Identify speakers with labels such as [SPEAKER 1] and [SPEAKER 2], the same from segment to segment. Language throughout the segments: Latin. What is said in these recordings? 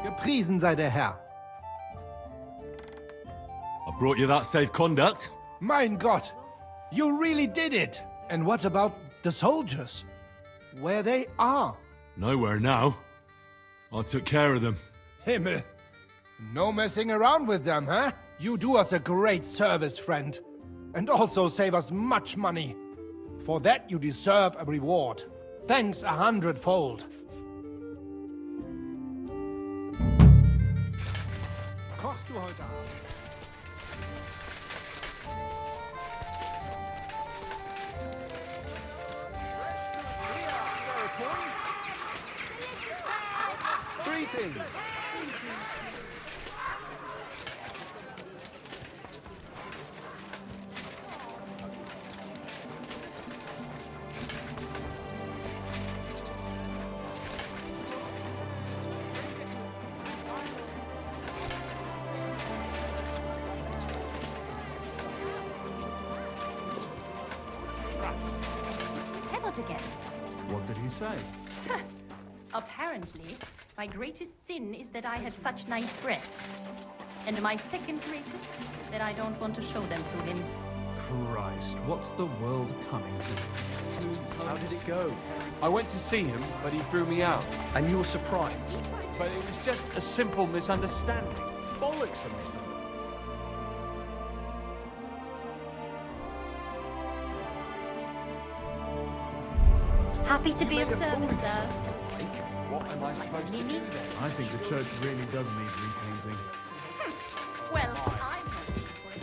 [SPEAKER 1] Gepriesen sei der Herr.
[SPEAKER 2] I brought you that safe conduct.
[SPEAKER 1] Mein Gott, you really did it. And what about the soldiers? Where they are?
[SPEAKER 2] Nowhere now. I took care of them.
[SPEAKER 1] Himmel. No messing around with them, huh? You do us a great service, friend. And also save us much money. For that you deserve a reward. Thanks 100-fold. Kochst du heute Abend? Greetings.
[SPEAKER 3] Again.
[SPEAKER 4] What did he say?
[SPEAKER 3] Apparently, my greatest sin is that I have such nice breasts. And my second greatest, that I don't want to show them to him.
[SPEAKER 4] Christ, what's the world coming to?
[SPEAKER 5] How did it go?
[SPEAKER 6] I went to see him, but he threw me out.
[SPEAKER 5] And you were surprised?
[SPEAKER 6] But it was just a simple misunderstanding.
[SPEAKER 5] Bollocks a misunderstanding.
[SPEAKER 7] Happy to be of service, sir.
[SPEAKER 6] What am I supposed to do then?
[SPEAKER 4] I think the church really does need repainting.
[SPEAKER 3] Well, I'm hoping for it.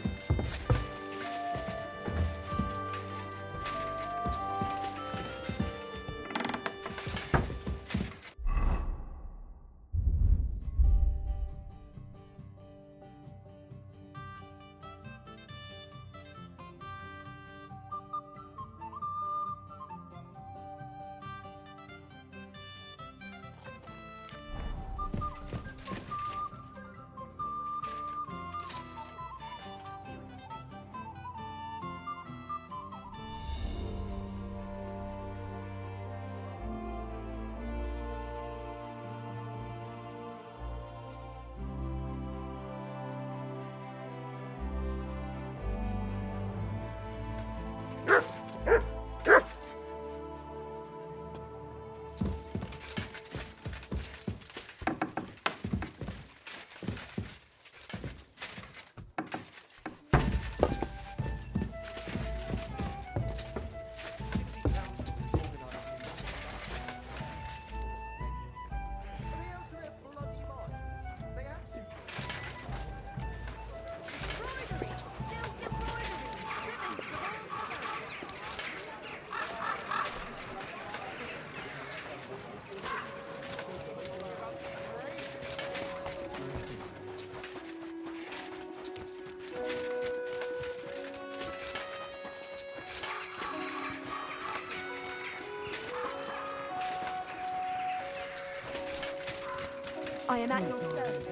[SPEAKER 7] I am at your service.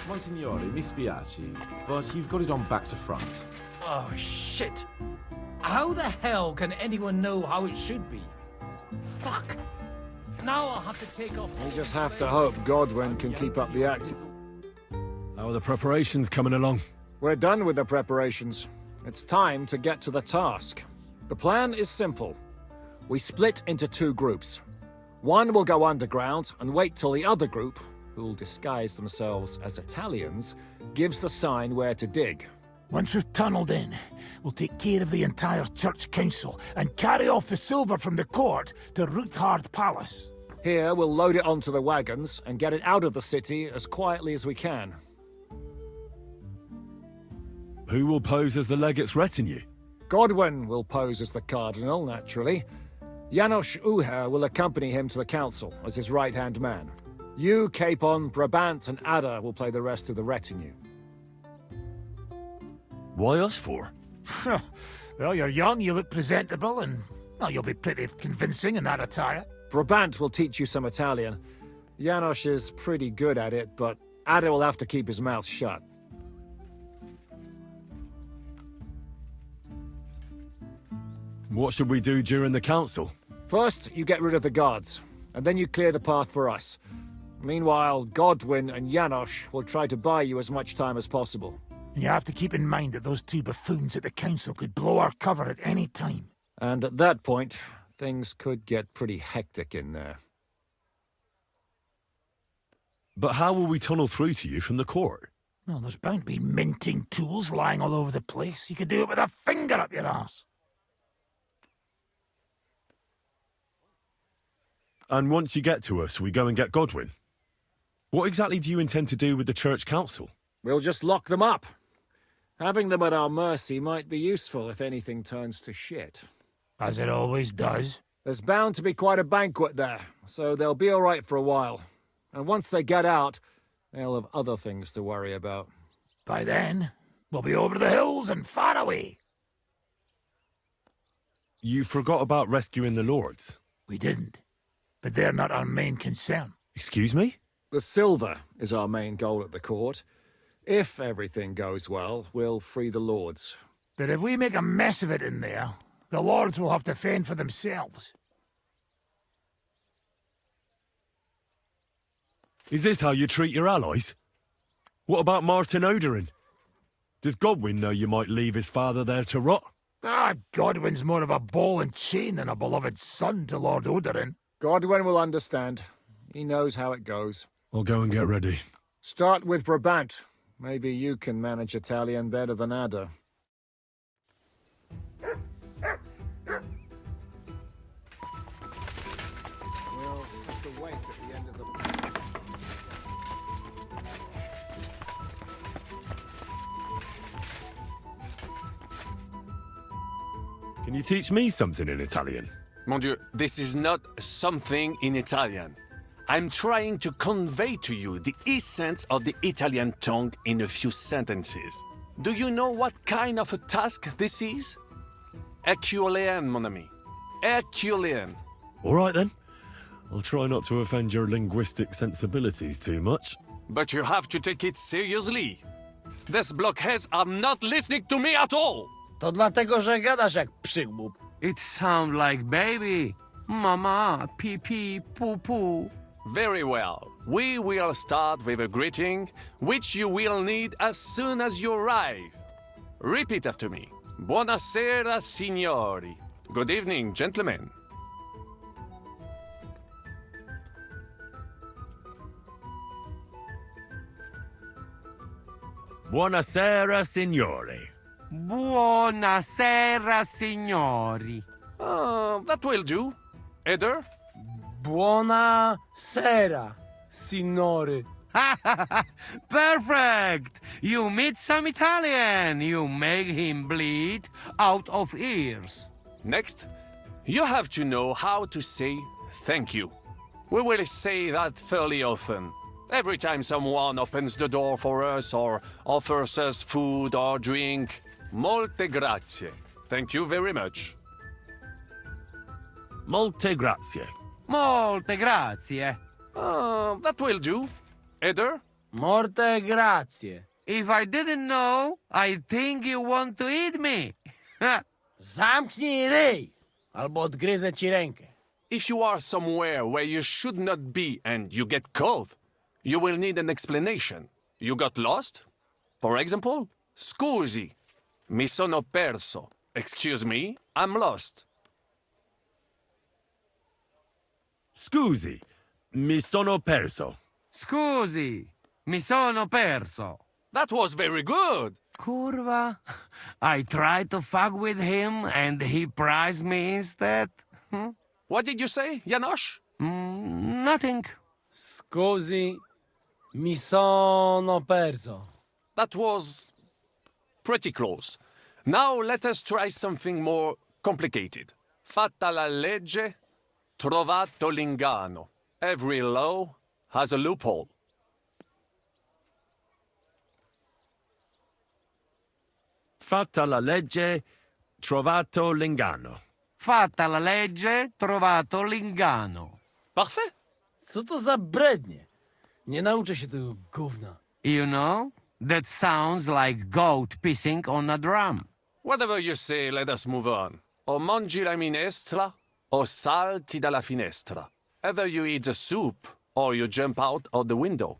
[SPEAKER 8] Monsignore, mi spiace, but you've got it on back to front.
[SPEAKER 5] Oh, shit. How the hell can anyone know how it should be? Fuck. Now I'll have to take off. We just have to hope Godwin can keep up the act.
[SPEAKER 2] How are the preparations coming along?
[SPEAKER 5] We're done with the preparations. It's time to get to the task. The plan is simple. We split into two groups. One will go underground and wait till the other group, who'll disguise themselves as Italians, gives the sign where to dig.
[SPEAKER 9] Once we've tunneled in, we'll take care of the entire church council and carry off the silver from the court to Ruthard Palace.
[SPEAKER 5] Here, we'll load it onto the wagons and get it out of the city as quietly as we can.
[SPEAKER 2] Who will pose as the legate's retinue?
[SPEAKER 5] Godwin will pose as the cardinal, naturally. Janos Uher will accompany him to the council as his right-hand man. You, Capon, Brabant, and Ada will play the rest of the retinue.
[SPEAKER 2] Why us for?
[SPEAKER 9] Well, you're young, you look presentable, and well, you'll be pretty convincing in that attire.
[SPEAKER 5] Brabant will teach you some Italian. Janos is pretty good at it, but Ada will have to keep his mouth shut.
[SPEAKER 2] What should we do during the council?
[SPEAKER 5] First, you get rid of the guards, and then you clear the path for us. Meanwhile, Godwin and Janos will try to buy you as much time as possible.
[SPEAKER 9] And you have to keep in mind that those two buffoons at the council could blow our cover at any time.
[SPEAKER 5] And at that point, things could get pretty hectic in there.
[SPEAKER 2] But how will we tunnel through to you from the court?
[SPEAKER 9] Well, there's bound to be minting tools lying all over the place. You could do it with a finger up your ass.
[SPEAKER 2] And once you get to us, we go and get Godwin. What exactly do you intend to do with the church council?
[SPEAKER 5] We'll just lock them up. Having them at our mercy might be useful if anything turns to shit.
[SPEAKER 9] As it always does.
[SPEAKER 5] There's bound to be quite a banquet there, so they'll be all right for a while. And once they get out, they'll have other things to worry about.
[SPEAKER 9] By then, we'll be over the hills and far away.
[SPEAKER 2] You forgot about rescuing the lords.
[SPEAKER 9] We didn't. But they're not our main concern.
[SPEAKER 2] Excuse me?
[SPEAKER 5] The silver is our main goal at the court. If everything goes well, we'll free the lords.
[SPEAKER 9] But if we make a mess of it in there, the lords will have to fend for themselves.
[SPEAKER 2] Is this how you treat your allies? What about Martin Oderin? Does Godwin know you might leave his father there to rot?
[SPEAKER 9] Godwin's more of a ball and chain than a beloved son to Lord Oderin.
[SPEAKER 5] Godwin will understand. He knows how it goes.
[SPEAKER 2] I'll go and get ready.
[SPEAKER 5] Start with Brabant. Maybe you can manage Italian better than Ada. We'll have to wait at the end of the...
[SPEAKER 2] Can you teach me something in Italian?
[SPEAKER 10] Mon Dieu, this is not something in Italian. I'm trying to convey to you the essence of the Italian tongue in a few sentences. Do you know what kind of a task this is? Herculean, mon ami. Herculean.
[SPEAKER 2] All right then. I'll try not to offend your linguistic sensibilities too much.
[SPEAKER 10] But you have to take it seriously. These blockheads are not listening to me at all.
[SPEAKER 5] To dlatego, że gadasz jak przygłup.
[SPEAKER 11] It sounds like baby. Mama, pee pee, poo poo.
[SPEAKER 10] Very well. We will start with a greeting, which you will need as soon as you arrive. Repeat after me. Buonasera, signori. Good evening, gentlemen.
[SPEAKER 2] Buonasera, signori.
[SPEAKER 11] Buonasera, signori.
[SPEAKER 10] That will do. Eder?
[SPEAKER 5] Buona sera, signore.
[SPEAKER 11] Perfect! You meet some Italian. You make him bleed out of ears.
[SPEAKER 10] Next, you have to know how to say thank you. We will say that fairly often. Every time someone opens the door for us or offers us food or drink. Molte grazie. Thank you very much.
[SPEAKER 2] Molte grazie.
[SPEAKER 11] Molte grazie.
[SPEAKER 10] That will do. Eder?
[SPEAKER 11] Morte grazie. If I didn't know, I think you want to eat me. Zamknij ryj, albo odgryzę ci rękę.
[SPEAKER 10] If you are somewhere where you should not be and you get cold, you will need an explanation. You got lost? For example, scusi, mi sono perso. Excuse me, I'm lost.
[SPEAKER 2] Scusi, mi sono perso.
[SPEAKER 11] Scusi, mi sono perso.
[SPEAKER 10] That was very good.
[SPEAKER 11] Kurwa. I tried to fuck with him and he prized me instead.
[SPEAKER 10] What did you say, Janosch?
[SPEAKER 11] Nothing.
[SPEAKER 4] Scusi, mi sono perso.
[SPEAKER 10] That was pretty close. Now let us try something more complicated. Fatta la legge, trovato l'ingano. Every law has a loophole.
[SPEAKER 2] Fatta la legge, trovato l'ingano.
[SPEAKER 11] Fatta la legge, trovato l'ingano.
[SPEAKER 10] Parfait.
[SPEAKER 4] Co to za brednie? Nie nauczę się tego gówna.
[SPEAKER 11] You know, that sounds like goat pissing on a drum.
[SPEAKER 10] Whatever you say, let us move on. O mangi la minestra, o salti dalla finestra. Either you eat the soup, or you jump out of the window.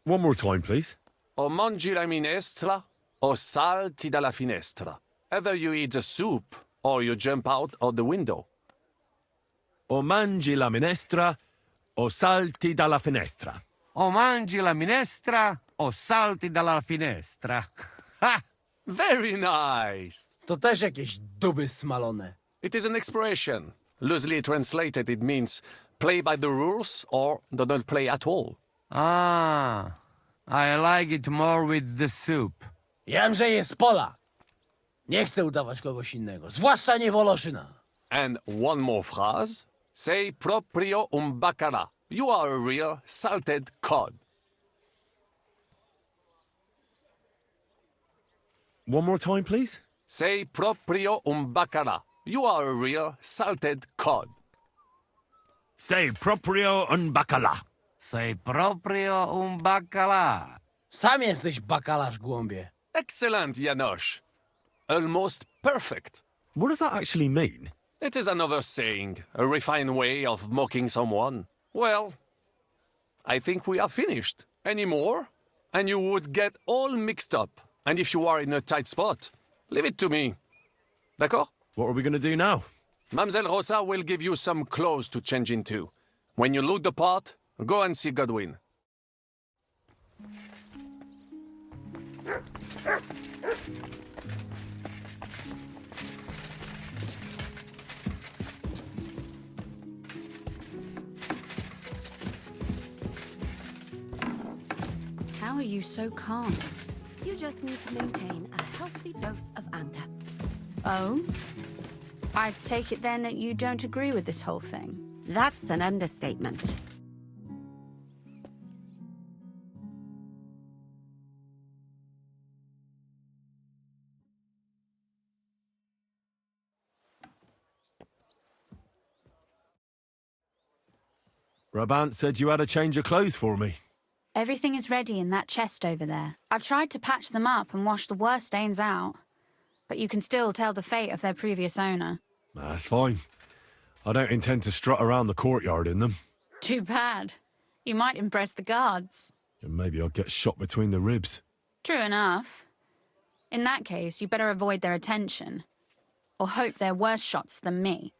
[SPEAKER 2] One more time, please.
[SPEAKER 10] O mangi la minestra, o salti dalla finestra. Either you eat the soup, or you jump out of the window.
[SPEAKER 2] O mangi la minestra, o salti dalla finestra.
[SPEAKER 11] O mangi la minestra, o salti dalla finestra. Ha!
[SPEAKER 10] Very nice!
[SPEAKER 4] To też jakieś duby smalone.
[SPEAKER 10] It is an expression. Loosely translated, it means play by the rules or do not play at all.
[SPEAKER 11] Ah, I like it more with the soup.
[SPEAKER 4] Jamże jest Polak. Nie chcę udawać kogoś innego, zwłaszcza nie Woloszyna.
[SPEAKER 10] And one more phrase. Sei proprio un baccara. You are a real salted cod.
[SPEAKER 2] One more time, please.
[SPEAKER 10] Sei proprio un baccara. You are a real salted cod.
[SPEAKER 2] Sei proprio un bacala.
[SPEAKER 11] Sei proprio un baccalà.
[SPEAKER 4] Sam jesteś bakalarz, głąbie.
[SPEAKER 10] Excellent, Janosch. Almost perfect.
[SPEAKER 2] What does that actually mean?
[SPEAKER 10] It is another saying, a refined way of mocking someone. Well, I think we are finished. Any more? And you would get all mixed up. And if you are in a tight spot, leave it to me. D'accord?
[SPEAKER 2] What are we going to do now?
[SPEAKER 10] Mamselle Rosa will give you some clothes to change into. When you look the part, go and see Godwin.
[SPEAKER 7] How are you so calm? You just need to maintain a healthy dose of anger.
[SPEAKER 12] Oh? I take it then that you don't agree with this whole thing?
[SPEAKER 7] That's an understatement.
[SPEAKER 2] Brabant said you had a change of clothes for me.
[SPEAKER 12] Everything is ready in that chest over there. I've tried to patch them up and wash the worst stains out, but you can still tell the fate of their previous owner.
[SPEAKER 2] That's fine. I don't intend to strut around the courtyard in them.
[SPEAKER 12] Too bad. You might impress the guards.
[SPEAKER 2] And maybe I'll get shot between the ribs.
[SPEAKER 12] True enough. In that case, you better avoid their attention. Or hope they're worse shots than me.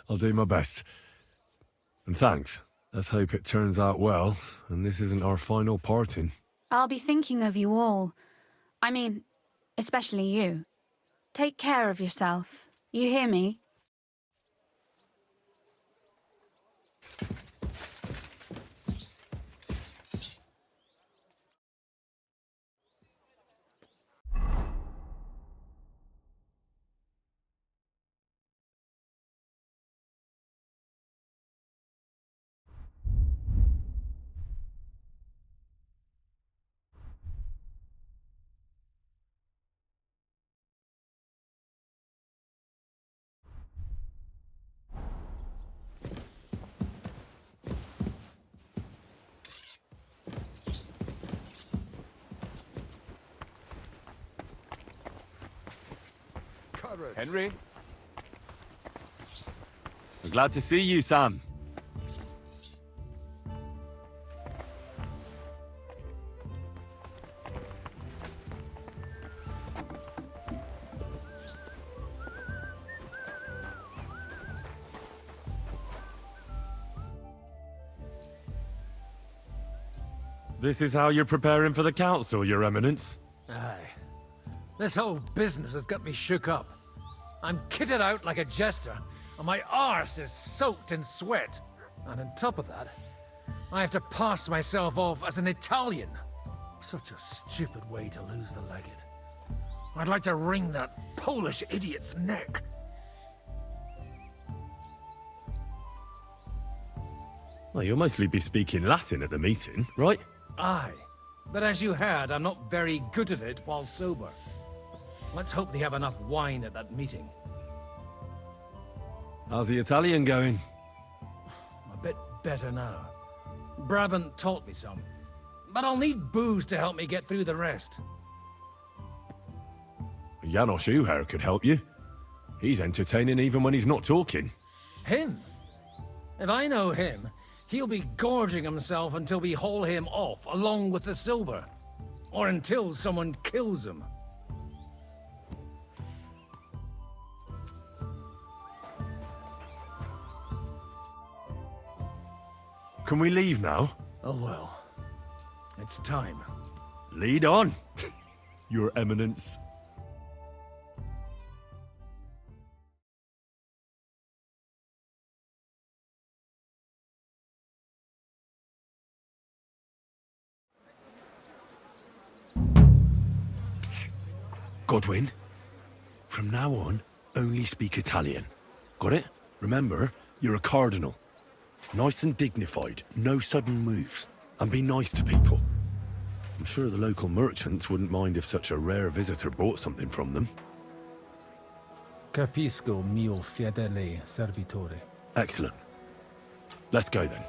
[SPEAKER 2] I'll do my best. And thanks. Let's hope it turns out well, and this isn't our final parting.
[SPEAKER 12] I'll be thinking of you all. I mean, especially you. Take care of yourself. You hear me?
[SPEAKER 6] Henry?
[SPEAKER 2] I'm glad to see you, Sam. This is how you're preparing for the council, Your Eminence?
[SPEAKER 5] Aye. This whole business has got me shook up. I'm kitted out like a jester, and my arse is soaked in sweat. And on top of that, I have to pass myself off as an Italian. Such a stupid way to lose the legate. I'd like to wring that Polish idiot's neck.
[SPEAKER 2] Well, you'll mostly be speaking Latin at the meeting, right?
[SPEAKER 5] Aye. But as you heard, I'm not very good at it while sober. Let's hope they have enough wine at that meeting.
[SPEAKER 2] How's the Italian going?
[SPEAKER 5] A bit better now. Brabant taught me some. But I'll need booze to help me get through the rest.
[SPEAKER 2] Janos Uher could help you. He's entertaining even when he's not talking.
[SPEAKER 5] Him? If I know him, he'll be gorging himself until we haul him off, along with the silver. Or until someone kills him.
[SPEAKER 2] Can we leave now?
[SPEAKER 5] Oh well. It's time.
[SPEAKER 2] Lead on, Your Eminence. Psst. Godwin, from now on, only speak Italian. Got it? Remember, you're a cardinal. Nice and dignified, no sudden moves, and be nice to people. I'm sure the local merchants wouldn't mind if such a rare visitor bought something from them.
[SPEAKER 5] Capisco, mio fedele servitore.
[SPEAKER 2] Excellent. Let's go then.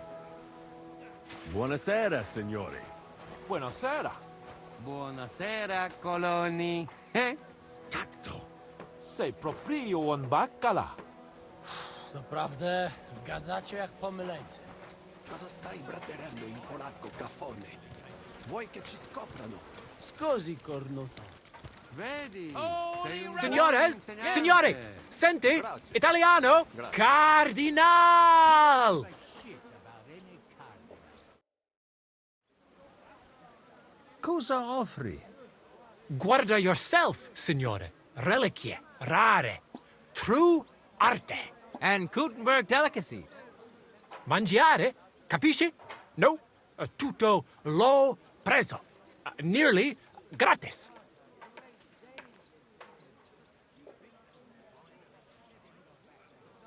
[SPEAKER 2] Buonasera, signori.
[SPEAKER 6] Buonasera.
[SPEAKER 11] Buonasera, coloni.
[SPEAKER 2] Cazzo!
[SPEAKER 6] Sei proprio un baccala.
[SPEAKER 4] Zaprawdę gadacie jak pomyleńcy.
[SPEAKER 10] Cosa stai braterando in polacco, caffone? Vuoi che ci scoprano?
[SPEAKER 4] Scusi, cornuto.
[SPEAKER 11] Vedi?
[SPEAKER 4] Signores, signore, senti, italiano, cardinal!
[SPEAKER 5] Cosa offri?
[SPEAKER 4] Guarda yourself, signore. Reliquie, rare, true arte.
[SPEAKER 13] And Gutenberg delicacies.
[SPEAKER 4] Mangiare, capisci? No, tutto lo preso. Nearly gratis.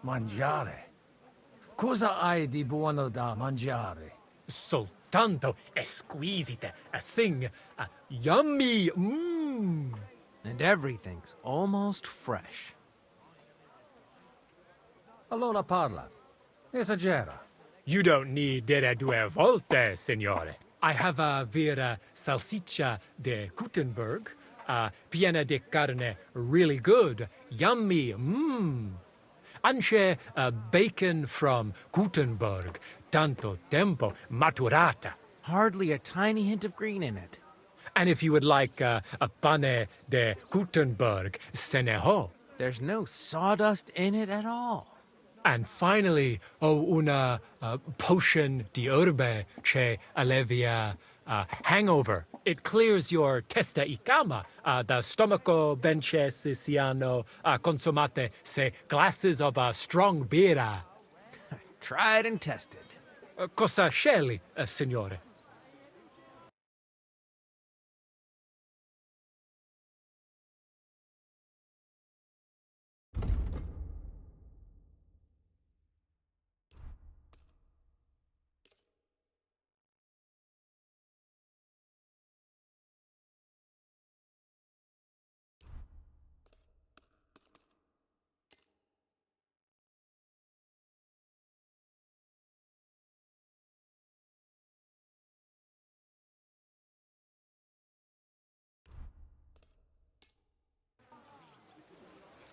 [SPEAKER 5] Mangiare. Cosa hai di buono da mangiare?
[SPEAKER 4] Soltanto esquisite, a thing, yummy, mmm.
[SPEAKER 13] And everything's almost fresh.
[SPEAKER 5] Allora parla. Esagera.
[SPEAKER 4] You don't need dire due volte, signore. I have a vera salsiccia de Gutenberg, piena de carne, really good, yummy, mmm. Anche bacon from Gutenberg, tanto tempo maturata.
[SPEAKER 13] Hardly a tiny hint of green in it.
[SPEAKER 4] And if you would like a pane de Gutenberg, se ne ho.
[SPEAKER 13] There's no sawdust in it at all.
[SPEAKER 4] And finally, una potion di herbe che allevia hangover. It clears your testa y cama, the stomaco benche siciliano consumate se glasses of strong beer.
[SPEAKER 13] Tried and tested.
[SPEAKER 4] Cosa scegli, signore?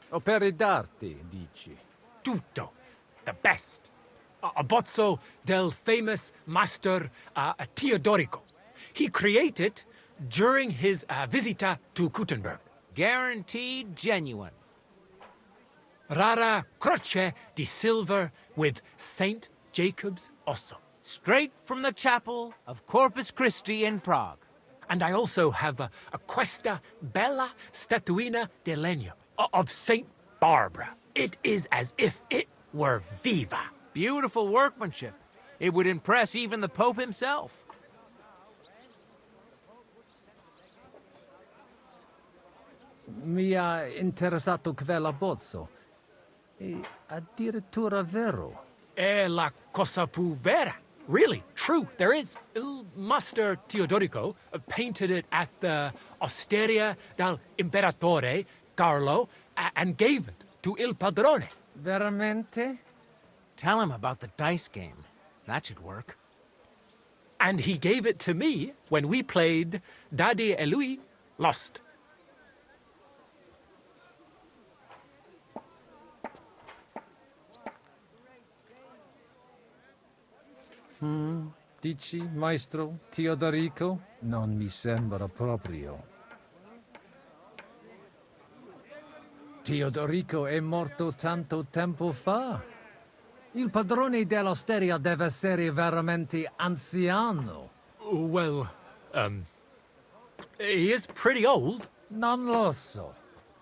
[SPEAKER 5] Opere d'arte, dici?
[SPEAKER 4] Tutto. The best. A bozzo del famous master Teodorico. He created during his visita to Gutenberg.
[SPEAKER 13] Guaranteed genuine.
[SPEAKER 4] Rara croce di silver with Saint Jacob's osso.
[SPEAKER 13] Straight from the chapel of Corpus Christi in Prague.
[SPEAKER 4] And I also have a questa bella statuina de legno of Saint Barbara. It is as if it were viva.
[SPEAKER 13] Beautiful workmanship. It would impress even the Pope himself.
[SPEAKER 11] Mi ha interessato quell'abbozzo. E addirittura vero.
[SPEAKER 4] È la cosa più vera. Really, true, there is. Il Master Teodorico painted it at the Osteria del Imperatore Carlo and gave it to Il Padrone.
[SPEAKER 11] Veramente?
[SPEAKER 13] Tell him about the dice game. That should work.
[SPEAKER 4] And he gave it to me when we played Daddy e lui Lost.
[SPEAKER 11] Dici, maestro Teodorico? Non mi sembra proprio. Teodorico è morto tanto tempo fa. Il padrone dell'osteria deve essere veramente anziano.
[SPEAKER 4] Well, he is pretty old.
[SPEAKER 11] Non lo so.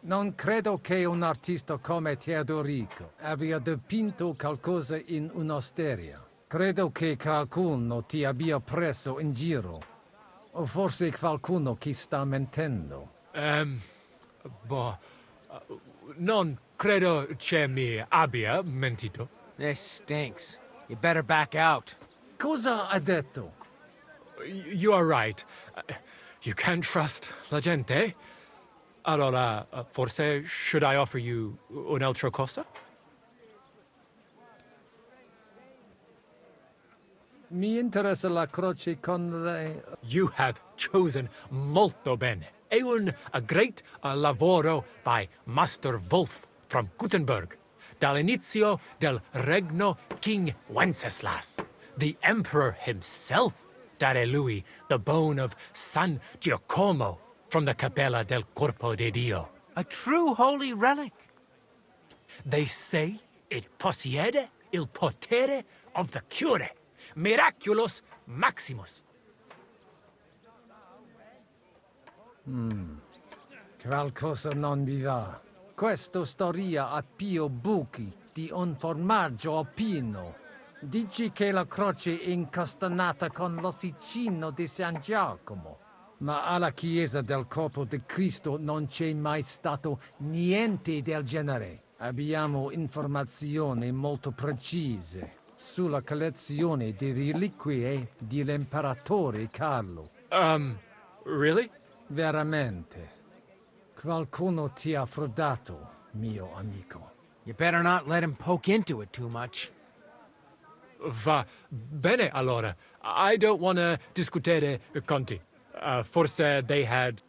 [SPEAKER 11] Non credo che un artista come Teodorico abbia dipinto qualcosa in un'osteria. Credo che qualcuno ti abbia preso in giro. O forse qualcuno che sta mentendo.
[SPEAKER 4] Non credo che mi abbia mentito.
[SPEAKER 13] This stinks. You better back out.
[SPEAKER 11] Cosa ha detto?
[SPEAKER 4] You are right. You can't trust la gente. Allora, forse should I offer you un'altra cosa?
[SPEAKER 11] Mi interessa la croce con le...
[SPEAKER 4] You have chosen molto bene. È a great lavoro by Master Wolf from Gutenberg. Dall'inizio del regno King Wenceslas. The emperor himself dare lui the bone of San Giacomo from the Capella del Corpo de Dio.
[SPEAKER 13] A true holy relic.
[SPEAKER 4] They say it possiede il potere of the cure. Miraculous Maximus.
[SPEAKER 11] Qualcosa non mi va. Questa storia ha più buchi di un formaggio alpino. Dici che la croce è incastonata con l'ossicino di San Giacomo. Ma alla chiesa del Corpo di Cristo non c'è mai stato niente del genere. Abbiamo informazioni molto precise sulla collezione di reliquie dell'imperatore Carlo.
[SPEAKER 4] Really?
[SPEAKER 11] Veramente. Qualcuno ti ha frodato, mio amico.
[SPEAKER 13] You better not let him poke into it too much.
[SPEAKER 4] Va bene allora. I don't want to discutere conti. Forse they had...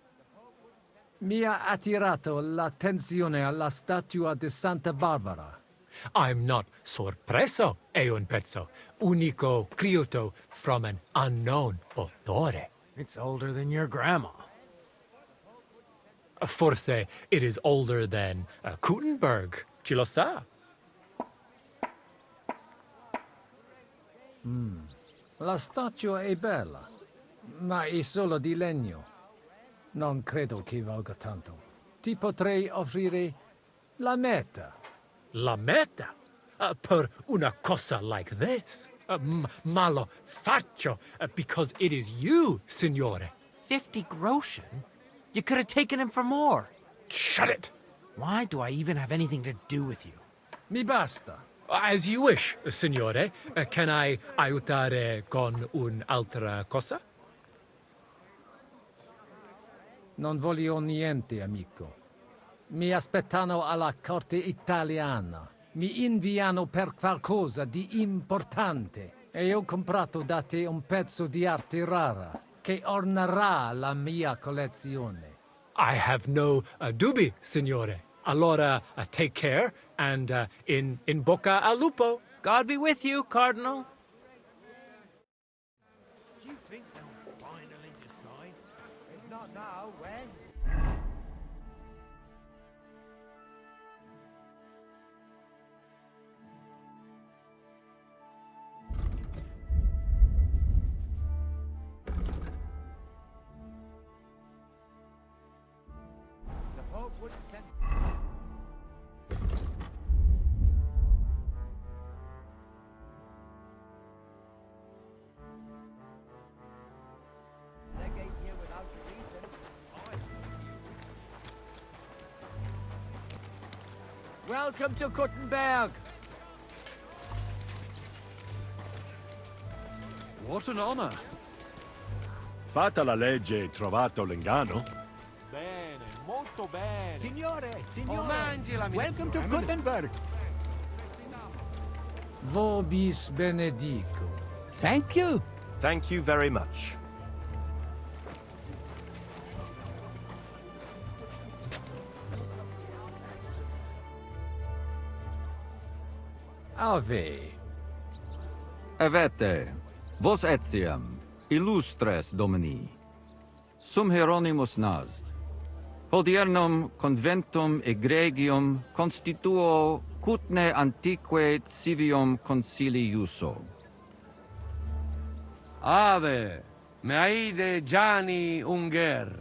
[SPEAKER 11] Mi ha attirato l'attenzione alla statua di Santa Barbara.
[SPEAKER 4] I'm not sorpreso, è un pezzo. Unico creato from an unknown autore.
[SPEAKER 13] It's older than your grandma.
[SPEAKER 4] Forse it is older than Gutenberg. Ci lo sa?
[SPEAKER 11] La statua è bella, ma è solo di legno. Non credo che valga tanto. Ti potrei offrire la metà.
[SPEAKER 4] La meta? Per una cosa like this? Ma lo faccio because it is you, signore.
[SPEAKER 13] 50 groschen? You could have taken him for more.
[SPEAKER 4] Shut it!
[SPEAKER 13] Why do I even have anything to do with you?
[SPEAKER 11] Mi basta.
[SPEAKER 4] As you wish, signore. Can I aiutare con un'altra cosa?
[SPEAKER 11] Non voglio niente, amico. Mi aspettano alla corte italiana. Mi inviano per qualcosa di importante. E ho comprato da te un pezzo di arte rara che ornerà la mia collezione.
[SPEAKER 4] I have no dubbi, signore. Allora, take care, and in bocca al lupo.
[SPEAKER 13] God be with you, Cardinal.
[SPEAKER 9] Do you think they'll finally decide? If not now, when? The Pope wouldn't send... Legate here without reason.
[SPEAKER 13] Welcome to Kuttenberg.
[SPEAKER 10] What an honor.
[SPEAKER 2] Fatta la legge, trovato l'ingano?
[SPEAKER 6] Bene, molto bene.
[SPEAKER 9] Signore, welcome to Gutenberg.
[SPEAKER 11] Vobis benedico.
[SPEAKER 9] Thank you.
[SPEAKER 14] Thank you very much.
[SPEAKER 11] Ave.
[SPEAKER 15] Avete, vos etiam, illustres domini, sum Hieronymus nas, hodiernum conventum egregium constituo cutne antique civium concili iuso.
[SPEAKER 16] Ave, meaide Gianni Unger,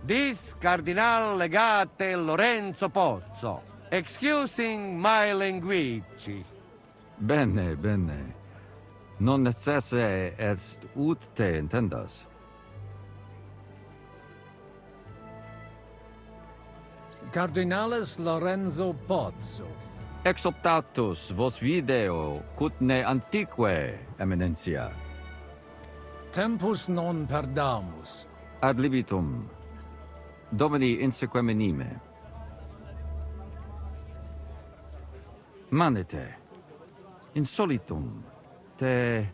[SPEAKER 16] dis Cardinal Legate Lorenzo Pozzo, excusing my language.
[SPEAKER 15] Bene, bene. Non necesse est ut te intendas.
[SPEAKER 11] Cardinalis Lorenzo Pozzo.
[SPEAKER 15] Exoptatus vos video cutne antique, eminencia.
[SPEAKER 11] Tempus non perdamus.
[SPEAKER 15] Ad libitum. Domini insequem anime. Manete. Insolitum. Te...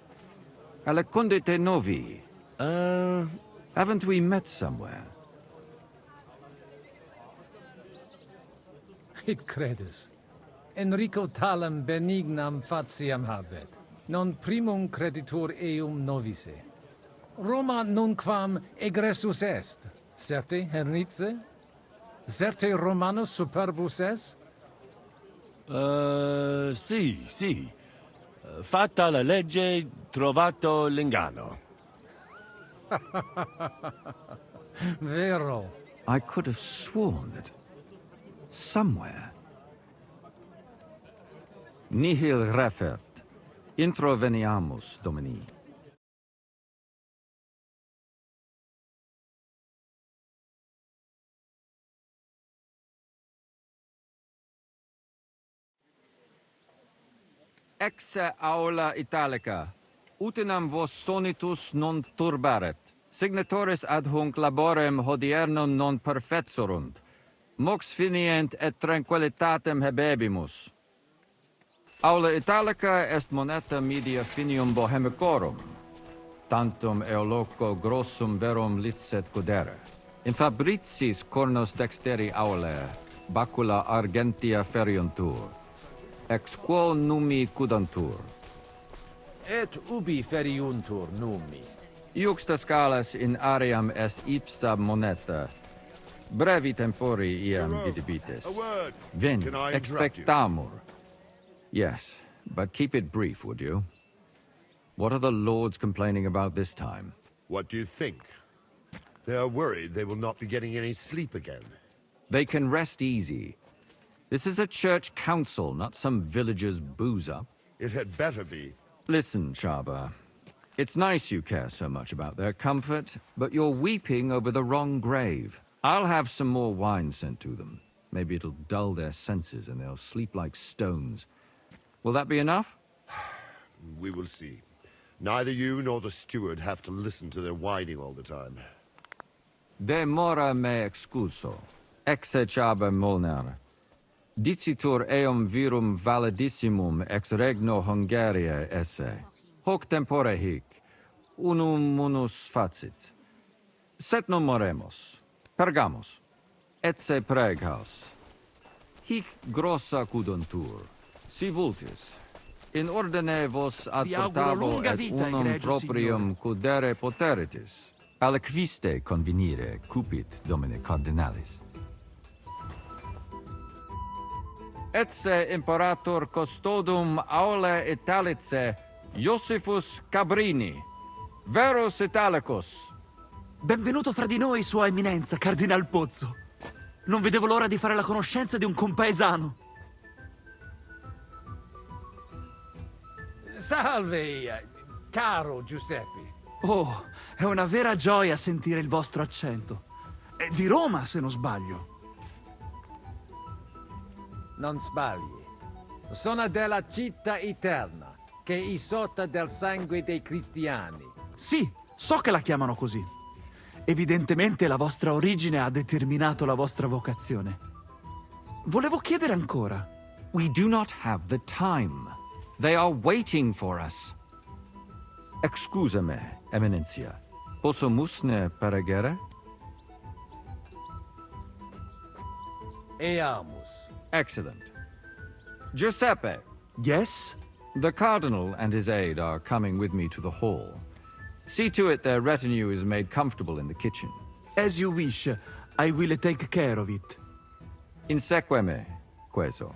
[SPEAKER 15] Alecunde te novi. Haven't we met somewhere?
[SPEAKER 11] Hic credis. Enrico talam benignam faciam habet. Non primum creditur eum novice. Roma nunquam egressus est. Certe, Hernice? Certe Romanus superbus est?
[SPEAKER 2] Sì. Fatta la legge, trovato l'ingano.
[SPEAKER 11] Vero.
[SPEAKER 15] I could have sworn that somewhere. Nihil refert. Introveniamus, Domini. Exe aula italica. Utinam vos sonitus non turbaret. Signatoris ad hunc laborem hodiernum non perfetsurunt. Mox finient et tranquillitatem habebimus. Aula italica est moneta media finium bohemicorum. Tantum eoloco grossum verum licet godere. In fabricis cornos dexteri aule, bacula argentia feriuntur. Ex quo numi cudantur.
[SPEAKER 8] Et ubi feriuntur numi.
[SPEAKER 15] Iuxta scalas in aream est ipsa moneta. Brevi tempori iam vidibitis. Veni, expectamur. Yes, but keep it brief, would you? What are the lords complaining about this time?
[SPEAKER 17] What do you think? They are worried they will not be getting any sleep again.
[SPEAKER 15] They can rest easy. This is a church council, not some villager's boozer.
[SPEAKER 17] It had better be.
[SPEAKER 15] Listen, Chaba. It's nice you care so much about their comfort, but you're weeping over the wrong grave. I'll have some more wine sent to them. Maybe it'll dull their senses and they'll sleep like stones. Will that be enough?
[SPEAKER 17] We will see. Neither you nor the steward have to listen to their whining all the time.
[SPEAKER 15] De mora me excuso. Exe Chaba Molnar. Dicitur eum virum validissimum ex regno Hungaria esse. Hoc tempore hic. Unum munus facit. Set non moremus. Pergamus. Etse preghaus. Hic grossa cuduntur. Si vultis. In ordine vos ad
[SPEAKER 18] Vi auguro
[SPEAKER 15] portabo
[SPEAKER 18] lunga
[SPEAKER 15] et
[SPEAKER 18] vita,
[SPEAKER 15] unum
[SPEAKER 18] egregio
[SPEAKER 15] proprium cudere poteritis. Aliquiste convenire cupit, domine cardinalis. Etse imperator custodum aule Italice, Iosifus Cabrini, verus Italicus.
[SPEAKER 18] Benvenuto fra di noi, Sua Eminenza, Cardinal Pozzo. Non vedevo l'ora di fare la conoscenza di un compaesano.
[SPEAKER 11] Salve, caro Giuseppe.
[SPEAKER 18] Oh, è una vera gioia sentire il vostro accento. È di Roma, se non sbaglio.
[SPEAKER 11] Non sbagli. Sono della città eterna, che è isotta del sangue dei cristiani.
[SPEAKER 18] Sì, so che la chiamano così. Evidentemente la vostra origine ha determinato la vostra vocazione. Volevo chiedere ancora.
[SPEAKER 15] We do not have the time. They are waiting for us. Excusame, Eminentia. Possumus ne peregere?
[SPEAKER 11] Eamus.
[SPEAKER 15] Excellent. Giuseppe.
[SPEAKER 18] Yes?
[SPEAKER 15] The Cardinal and his aide are coming with me to the hall. See to it their retinue is made comfortable in the kitchen.
[SPEAKER 18] As you wish. I will take care of it.
[SPEAKER 15] Inseque me, queso.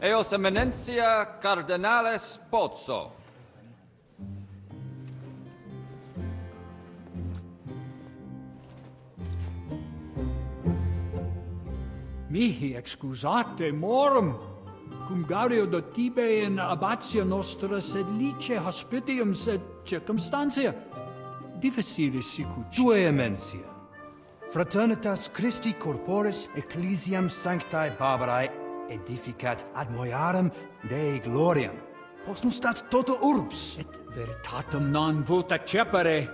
[SPEAKER 15] Eos Eminentia Cardinales Pozzo.
[SPEAKER 19] Mihi excusate morum, cum gaudio do tibe in abatio nostra sed lice hospitium sed circumstantia difficile sicut.
[SPEAKER 20] Tua emensia. Fraternitas Christi corporis ecclesiam sanctae Barbarae edificat ad moiarem Dei gloriam. Postnustat toto urbs.
[SPEAKER 19] Et veritatem non vult accepere,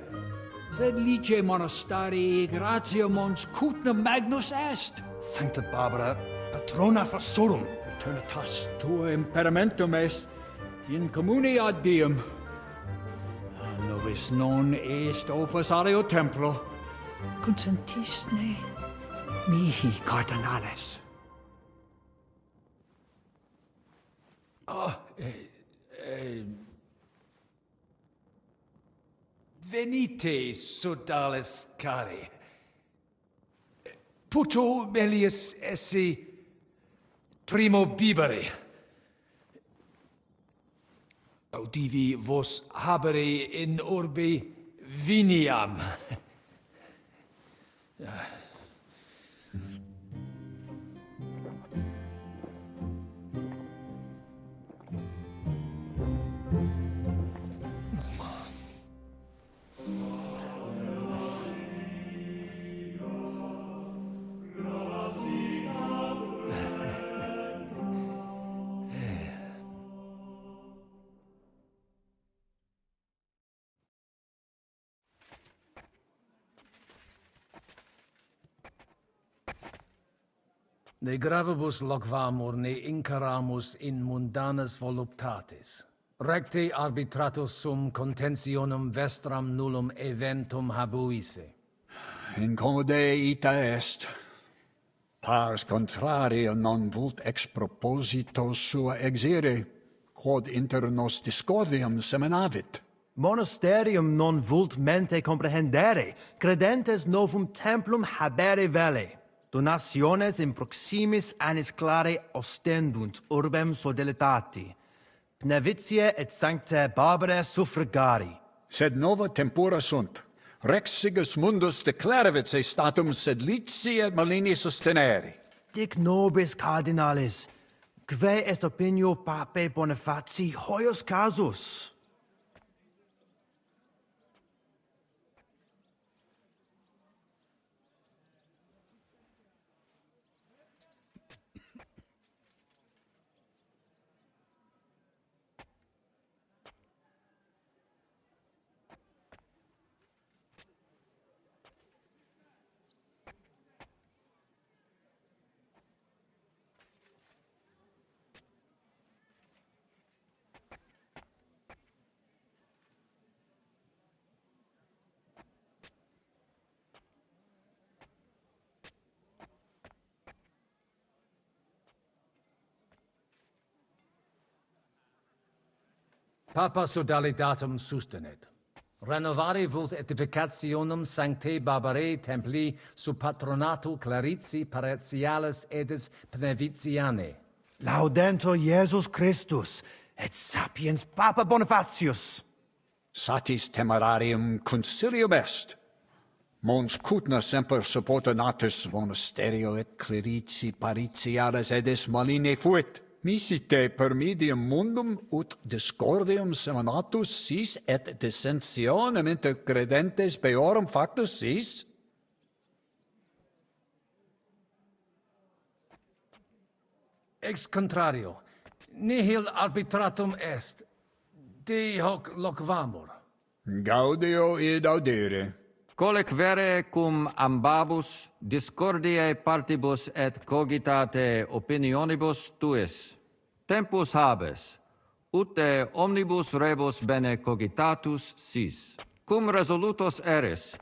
[SPEAKER 19] sed lice monastarii gratia mons cutnam magnus est.
[SPEAKER 20] Sancta Barbara, patrona forsorum.
[SPEAKER 19] Eternitas tua imperamentum est in commune ad diem. Novis non est opus aleo templo. Consentisne mihi cardinales. Venite, sodales cari. Puto melius esse primo bibere. Audivi vos habere in urbe viniam. Ne gravibus loquamur ne incaramus in mundanas voluptatis. Recte arbitratus sum contentionum vestram nullum eventum habuisse.
[SPEAKER 9] Incomode ita est. Pars contrario non vult ex proposito sua exire, quod inter nos discordium seminavit.
[SPEAKER 20] Monasterium non vult mente comprehendere, credentes novum templum habere vele. Donationes in proximis annis clare ostendunt urbem sodelitati. Pnevitiae et sanctae Barbarae suffragari.
[SPEAKER 9] Sed nova tempora sunt. Rex sigus mundus declaravit se statum sed lici et malini sostenere.
[SPEAKER 20] Dic nobis cardinalis, quae est opinio pape Bonifaci hoius casus?
[SPEAKER 11] Papa sodalidatum sustenet. Renovare vult edificationum sancte Barbarae templi sub patronato Clarici paretialis edis Pnevitiane.
[SPEAKER 20] Laudentur Jesus Christus, et sapiens Papa Bonifatius.
[SPEAKER 19] Satis temerarium concilium est. Mons cutna semper supportatus monasterio et clerici paritialis edis maline fuit. Misite per medium mundum ut discordium semanatus sis et dissensionem inter credentes peorum factus sis?
[SPEAKER 11] Ex contrario, nihil arbitratum est. De hoc loquamur.
[SPEAKER 19] Gaudio id audire.
[SPEAKER 15] Colec vere cum ambabus discordiae partibus et cogitate opinionibus tuis. Tempus habes, ute omnibus rebus bene cogitatus sis. Cum resolutos eris,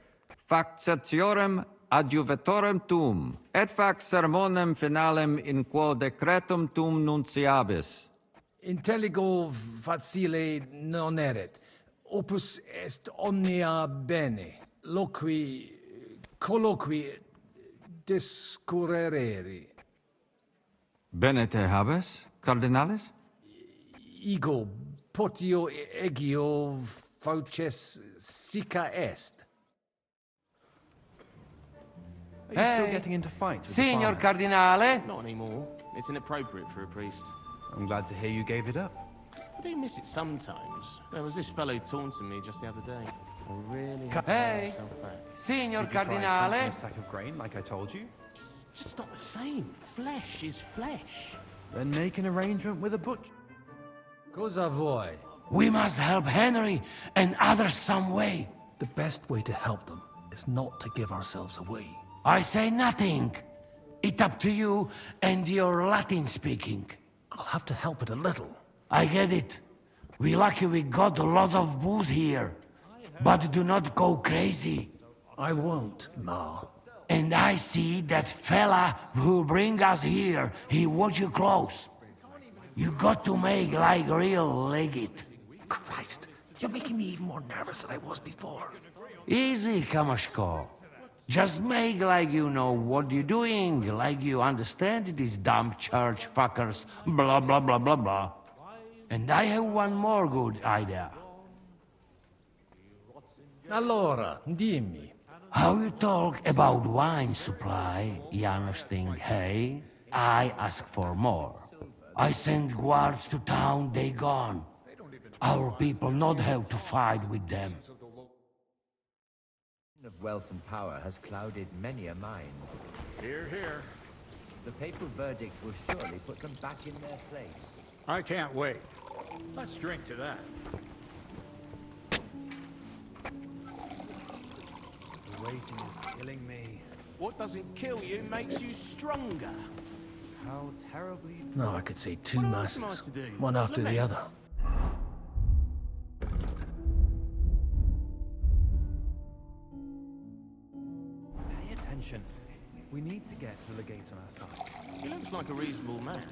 [SPEAKER 15] fac certiorem adjuvetorem tuum, et fac sermonem finalem in quo decretum tuum nunciabis.
[SPEAKER 11] Intelligo facile non erit. Opus est omnia bene. Loqui, colloqui, discurreri.
[SPEAKER 15] Bene te habes, cardinalis?
[SPEAKER 11] Ego, potio egio fauces sica est.
[SPEAKER 14] Are you still getting into fights with the
[SPEAKER 16] Signor
[SPEAKER 14] farmers?
[SPEAKER 16] Cardinale?
[SPEAKER 6] Not anymore. It's inappropriate for a priest.
[SPEAKER 14] I'm glad to hear you gave it up.
[SPEAKER 6] I do miss it sometimes. There was this fellow taunting me just the other day. I really had to
[SPEAKER 16] Hey,
[SPEAKER 6] hold myself back.
[SPEAKER 16] Signor
[SPEAKER 14] Did you try punching
[SPEAKER 16] Cardinale?
[SPEAKER 14] a sack of grain like I told you?
[SPEAKER 6] It's just not the same. Flesh is flesh.
[SPEAKER 20] Then make an arrangement with a butcher.
[SPEAKER 11] Cosa vuoi?
[SPEAKER 21] We must help Henry and others some way.
[SPEAKER 22] The best way to help them is not to give ourselves away.
[SPEAKER 21] I say nothing. It's up to you and your Latin speaking.
[SPEAKER 22] I'll have to help it a little.
[SPEAKER 21] I get it. We lucky we got lots of booze here. But do not go crazy.
[SPEAKER 22] I won't, Ma.
[SPEAKER 21] And I see that fella who bring us here, he watch you close. You got to make like real legit.
[SPEAKER 22] Christ, you're making me even more nervous than I was before.
[SPEAKER 21] Easy, Kamashko. Just make like you know what you're doing, like you understand these dumb church fuckers, blah blah blah blah blah. And I have one more good idea.
[SPEAKER 11] Allora, dimmi.
[SPEAKER 21] How you talk about wine supply, you understand, hey? I ask for more. I send guards to town, they gone. Our people not have to fight with them.
[SPEAKER 23] Of wealth and power has clouded many a mind.
[SPEAKER 24] Hear, hear.
[SPEAKER 23] The papal verdict will surely put them back in their place.
[SPEAKER 19] I can't wait. Let's drink to that.
[SPEAKER 20] The waiting is killing me.
[SPEAKER 6] What doesn't kill you makes you stronger.
[SPEAKER 20] How terribly...
[SPEAKER 22] No, I could say two
[SPEAKER 6] What else am I
[SPEAKER 22] masses,
[SPEAKER 6] to do?
[SPEAKER 22] one after the
[SPEAKER 6] Lament?
[SPEAKER 22] other.
[SPEAKER 20] Pay attention. We need to get the legate on our side.
[SPEAKER 6] He looks like a reasonable man.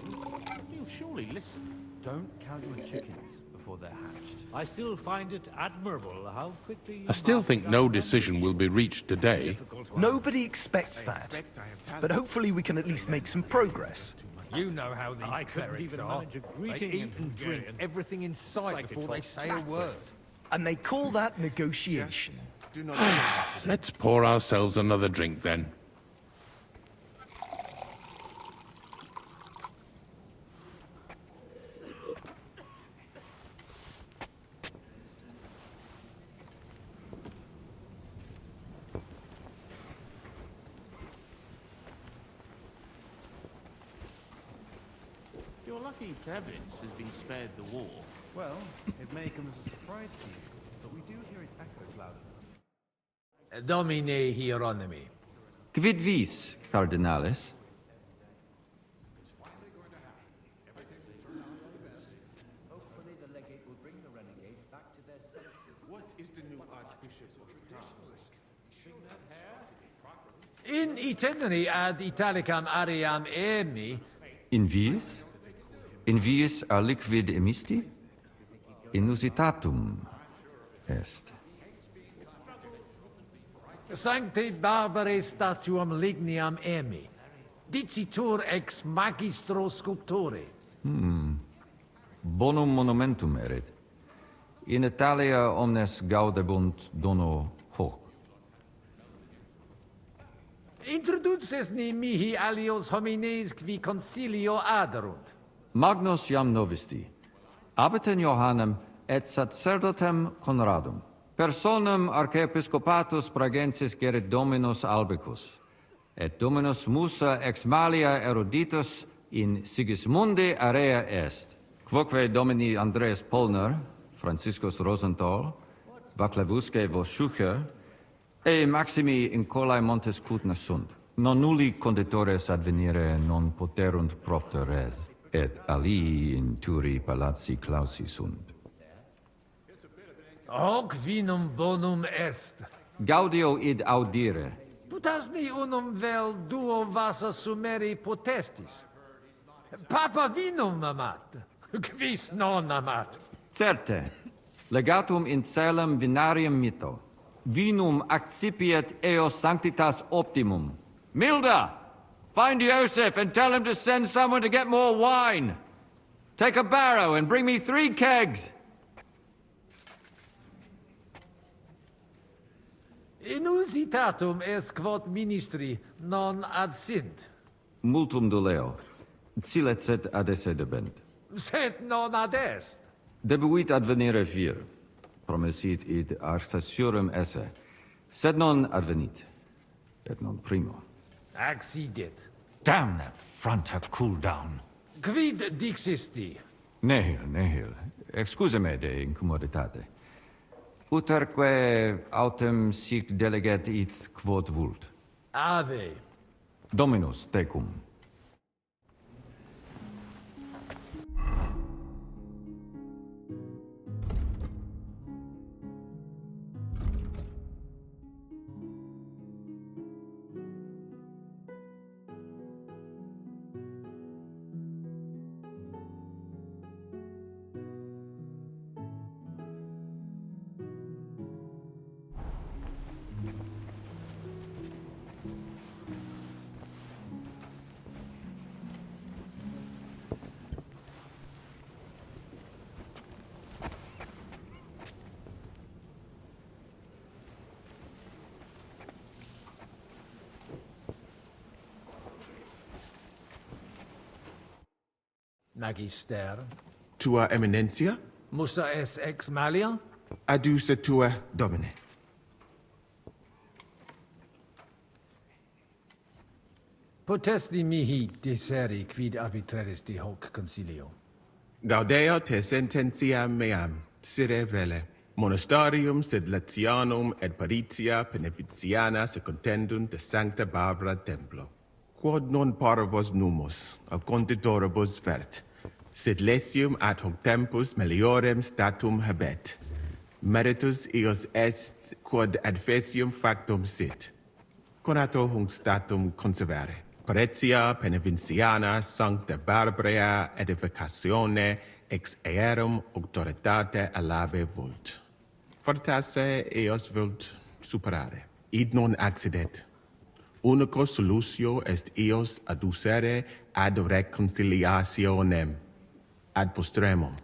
[SPEAKER 6] He'll surely listen.
[SPEAKER 20] Don't count your chickens before they're hatched.
[SPEAKER 25] I still find it admirable how quickly...
[SPEAKER 26] I still think no decision will be reached today.
[SPEAKER 27] Nobody expects that. But hopefully we can at least make some progress.
[SPEAKER 1] You know how these clerics are. They eat and drink everything in sight before they say a word.
[SPEAKER 27] And they call that negotiation.
[SPEAKER 1] Do not...
[SPEAKER 26] Let's pour ourselves another drink then.
[SPEAKER 6] You're lucky Kravitz has been spared the war.
[SPEAKER 20] Well, it may come as a surprise to you, but we do hear its echoes loud enough.
[SPEAKER 11] Domine Hieronymi.
[SPEAKER 15] Quid vis, cardinalis?
[SPEAKER 23] Hopefully the legate will bring the renegades back to their senses.
[SPEAKER 17] What is the new Archbishop of
[SPEAKER 11] In itinerari ad Italicam ariam emi.
[SPEAKER 15] In viis? In viis aliquid emisti? inusitatum est.
[SPEAKER 11] Sancte Barbare statuam ligniam emi. Dicitur ex magistro sculptore.
[SPEAKER 15] Bonum monumentum erit. In Italia omnes gaudebunt dono hoc.
[SPEAKER 11] Introduces ni mihi alios homines qui concilio aderunt.
[SPEAKER 15] Magnus iam novisti. Abitem Johannem et sacerdotem Conradum. Personam archiepiscopatus Pragensis gerit Dominus Albicus. Et Dominus Musa ex malia eruditus in Sigismundi area est. Quoque Domini Andreas Polner, Franciscus Rosenthal, Vaclavusque Voschucher, e Maximi in colae montes cutna sunt. Non nulli conditores advenire non poterunt propter res, et alii in turi palazzi clausi sunt.
[SPEAKER 11] Hoc vinum bonum est.
[SPEAKER 15] Gaudio id audire.
[SPEAKER 11] Putasni unum vel duo vasa sumeri potestis. Papa vinum amat, quis non amat.
[SPEAKER 15] Certe, legatum in celem vinarium mito. Vinum accipiet eos sanctitas optimum. Milda! Find Joseph and tell him to send someone to get more wine. Take a barrow and bring me 3 kegs.
[SPEAKER 11] Inusitatum est quod ministri non ad sint.
[SPEAKER 15] Multum doleo. Silet set adesse debent.
[SPEAKER 11] Sed non ad est.
[SPEAKER 15] Debuit advenire 4. Promesit id arsaciorem esse. Sed non advenit. Et non primo.
[SPEAKER 11] Accidit.
[SPEAKER 9] Damn that front her cool down.
[SPEAKER 11] Quid dixisti?
[SPEAKER 15] Nihil. Excuse me de incommoditate. Uterque autem sic delegat it quod vult.
[SPEAKER 11] Ave.
[SPEAKER 15] Dominus tecum.
[SPEAKER 11] Magister.
[SPEAKER 3] Tua eminencia?
[SPEAKER 11] Musa es ex malia?
[SPEAKER 3] Adduce tua domine.
[SPEAKER 11] Potesti mihi diseri quid arbitraris de hoc concilio.
[SPEAKER 3] Gaudeo te sententia meam, sire vele. Monastarium sed Latianum et Paritia Beneficiana secontendunt de Sancta Barbara Templo. Quod non parvos numus, a conditoribus vert, sed lesium ad hoc tempus meliorem statum habet. Meritus eos est quod adfesium factum sit. Conato hunc statum conservare. Paritia Beneficiana Sancta Barbara edificatione ex aerum auctoritate alabe vult. Fortasse eos vult superare. Id non accidet. Unico solutio est eos adducere ad reconciliationem, ad postremum,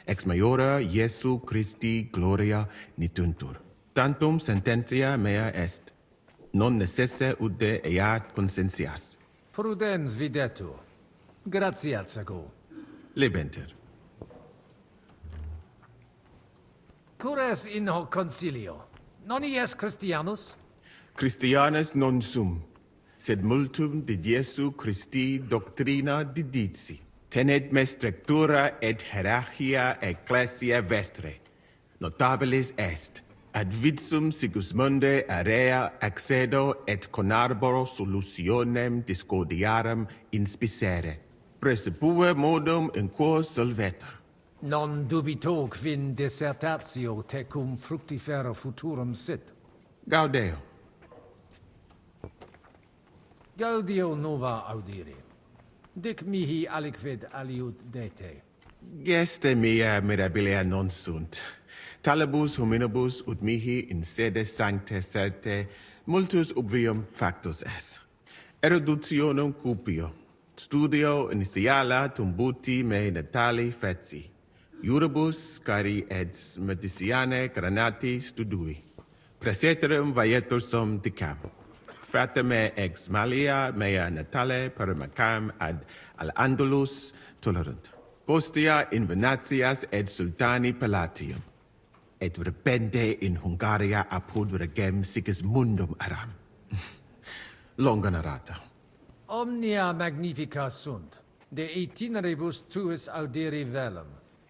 [SPEAKER 3] ex maiora Iesu Christi gloria nituntur. Tantum sententia mea est, non necesse ude eat consentias.
[SPEAKER 11] Prudens videtur. Gratiat sago.
[SPEAKER 3] Lebenter.
[SPEAKER 11] Cures in hoc concilio? Non ies Christianus?
[SPEAKER 3] Christianus non sum, sed multum de Iesu Christi doctrina didici. Tenet me strictura et hierarchia ecclesia vestre. Notabilis est, ad vitsum Sigismunde area accedo et conarboro solutionem discordiarum inspicere. Precipue modum in quo solvetur.
[SPEAKER 11] Non dubito quin dissertatio tecum fructifera futurum sit.
[SPEAKER 3] Gaudeo.
[SPEAKER 11] Gaudio nova audire. Dic mihi aliquid aliud de te.
[SPEAKER 3] Geste mea mirabilia non sunt. Talibus hominibus ut mihi in sede sancte certe multus obvium factus est. Eruditionum cupio. Studio initiala tumbuti me natali feci. Iuribus cari et mediciane granati studui. Praeterum vaietur sum dicam. Frateme ex malia mea natale paramacam ad al Andalus tolerunt. Postea in Venatias et sultani palatium. Et repente in Hungaria apud regem Sigismundum aram. Longa narrata.
[SPEAKER 11] Omnia magnifica sunt, de itineribus tuus audiri velum,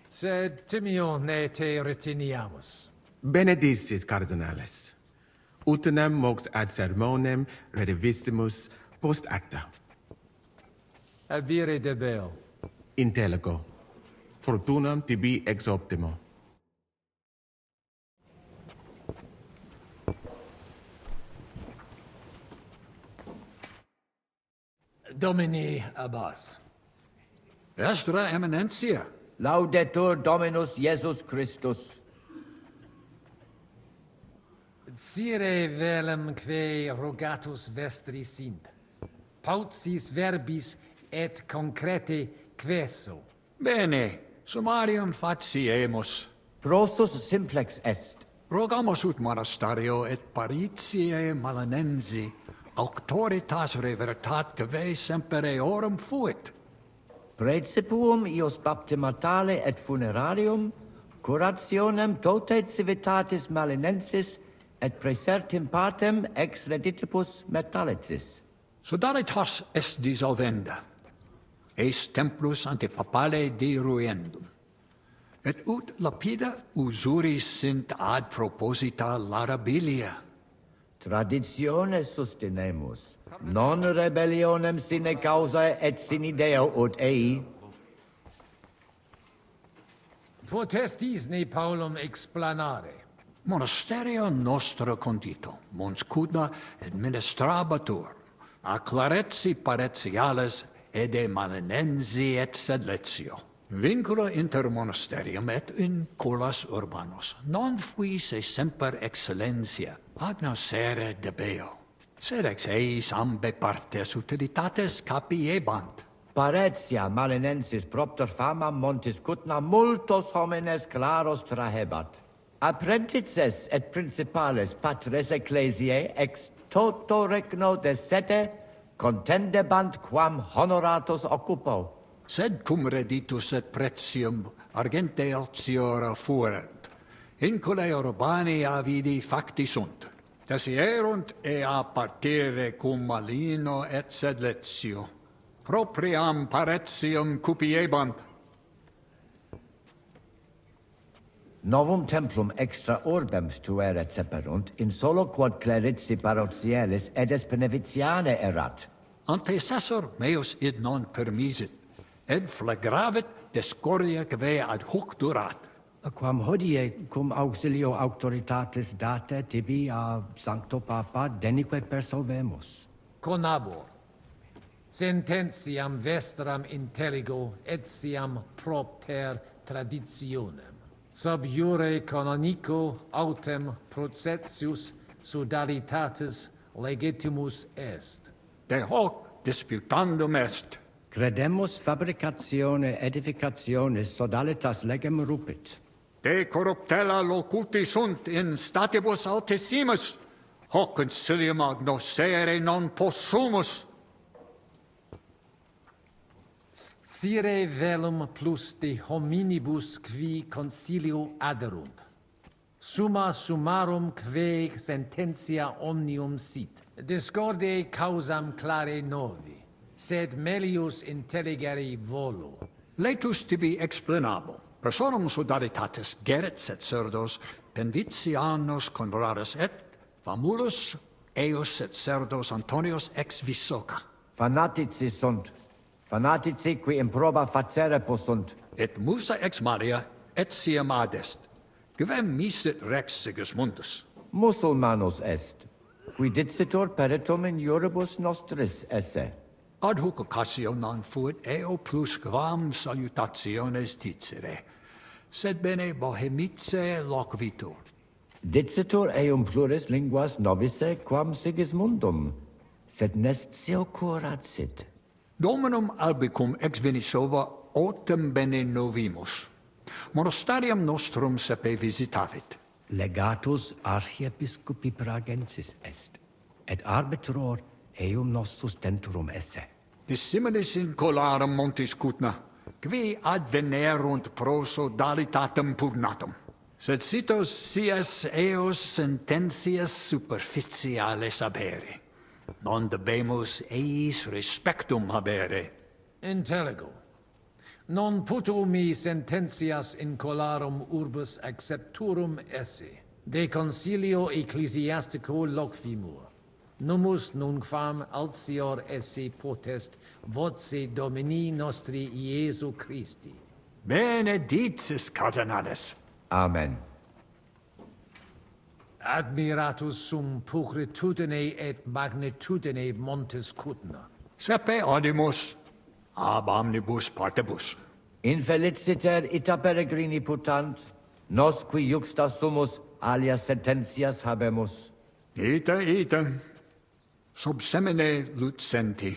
[SPEAKER 11] sed timio ne te retiniamus.
[SPEAKER 3] Benedictis cardinales. Utinam mox ad sermonem redivissimus post acta.
[SPEAKER 11] Abire debeo.
[SPEAKER 3] Intellego. Fortunam tibi ex optimo.
[SPEAKER 9] Domini Abbas.
[SPEAKER 19] Vestra Eminentia.
[SPEAKER 22] Laudetur Dominus Jesus Christus.
[SPEAKER 11] Sire velum que rogatus vestri sint. Paucis verbis et concrete queso.
[SPEAKER 19] Bene, summarium faciemus.
[SPEAKER 22] Prosus simplex est.
[SPEAKER 19] Rogamus ut monasterio et paritiae malanensi auctoritas revertat que semper eorum fuit.
[SPEAKER 22] Praecipuum ius baptimatale et funerarium, curationem tote civitatis malinensis et praesertim patem ex reditibus metallicis.
[SPEAKER 19] Sodalitas est dissolvenda. Eis templus ante papale diruendum. Et ut lapida usuris sint ad proposita larabilia.
[SPEAKER 22] Traditiones sustinemus, non rebellionem sine causa et sine Deo ut ei.
[SPEAKER 11] Potestis ne Paulum explanare.
[SPEAKER 19] Monasterio nostro condito, mons cudna administrabatur, a claretsi paretiales ede malinensi et sedletio. Vincula inter monasterium et in colas urbanos, non fuisse semper excellentia, agnoscere debeo, sed ex eis ambe partes utilitates capiebant.
[SPEAKER 22] Paretia malinensis propter fama montis cutna multos homines claros trahebat. Apprentices et principales patres ecclesiae ex toto regno de sete contendebant quam honoratus occupo.
[SPEAKER 19] Sed cum reditus et pretium argente altiora fuerent. Inculae urbani avidi facti sunt. Desierunt ea partire cum malino et sedletio. Propriam paretium cupiebant.
[SPEAKER 22] Novum templum extra urbem stuere ceperunt, in solo quod clerici parotialis edes benevitiane erat.
[SPEAKER 19] Antecessor meus id non permisit, ed flagravit discordia que ad hoc durat.
[SPEAKER 22] Quam hodie cum auxilio auctoritatis date tibi a Sancto Papa denique persolvemus.
[SPEAKER 11] Conabor. Sententiam vestram intelligo etiam propter traditionem. Sub iure canonico autem processius sodalitatis legitimus est.
[SPEAKER 19] De hoc disputandum est.
[SPEAKER 22] Credemus fabricatione edificationis sodalitas legem rupit.
[SPEAKER 19] De corruptella locuti sunt in statibus altissimus, hoc concilium agnoscere non possumus.
[SPEAKER 11] Sire velum plus de hominibus qui concilio aderunt. Summa summarum que sententia omnium sit. Discorde causam clare novi, sed melius intelligere volo.
[SPEAKER 19] Laetus tibi explanabo. Personum sodalitatis geret et cerdos, penvitianos conradus et famulus eos et cerdos Antonios ex Visoca.
[SPEAKER 22] Fanatici sunt. Fanatici qui improba facere possunt.
[SPEAKER 19] Et musa ex Maria etiam adest. Quem misit rex Sigismundus?
[SPEAKER 22] Musulmanus est, qui dicitur peritum in iuribus nostris esse.
[SPEAKER 19] Ad hoc occasio non fuit eo plus quam salutationes dicere, sed bene bohemice loquitur.
[SPEAKER 22] Dicetur eum pluris linguas novice quam Sigismundum, sed nestio curat sit.
[SPEAKER 19] Dominum albicum ex Venisova autem bene novimus. Monastarium nostrum sepe visitavit.
[SPEAKER 22] Legatus archiepiscopi Pragensis est, et arbitror eum nos sustenturum esse.
[SPEAKER 19] Dissimilis in colarum montis Cutna, qui advenerunt pro sodalitatem pugnatum. Sed sitos sias eos sententias superficiales habere. Non debemus eis respectum habere.
[SPEAKER 11] Intelligo. Non puto mi sententias in colarum urbis accepturum esse. De concilio ecclesiastico loquimur. Numus nunquam altior esse potest voce Domini nostri Iesu Christi.
[SPEAKER 19] Benedictis, cardinales.
[SPEAKER 22] Amen.
[SPEAKER 11] Admiratus sum pulcritudine et magnitudine montes Cutna.
[SPEAKER 19] Sepe audimus, ab omnibus partibus.
[SPEAKER 22] Infeliciter ita peregrini putant, nos qui juxta sumus alias sententias habemus.
[SPEAKER 19] Ita. Sub semine lucenti,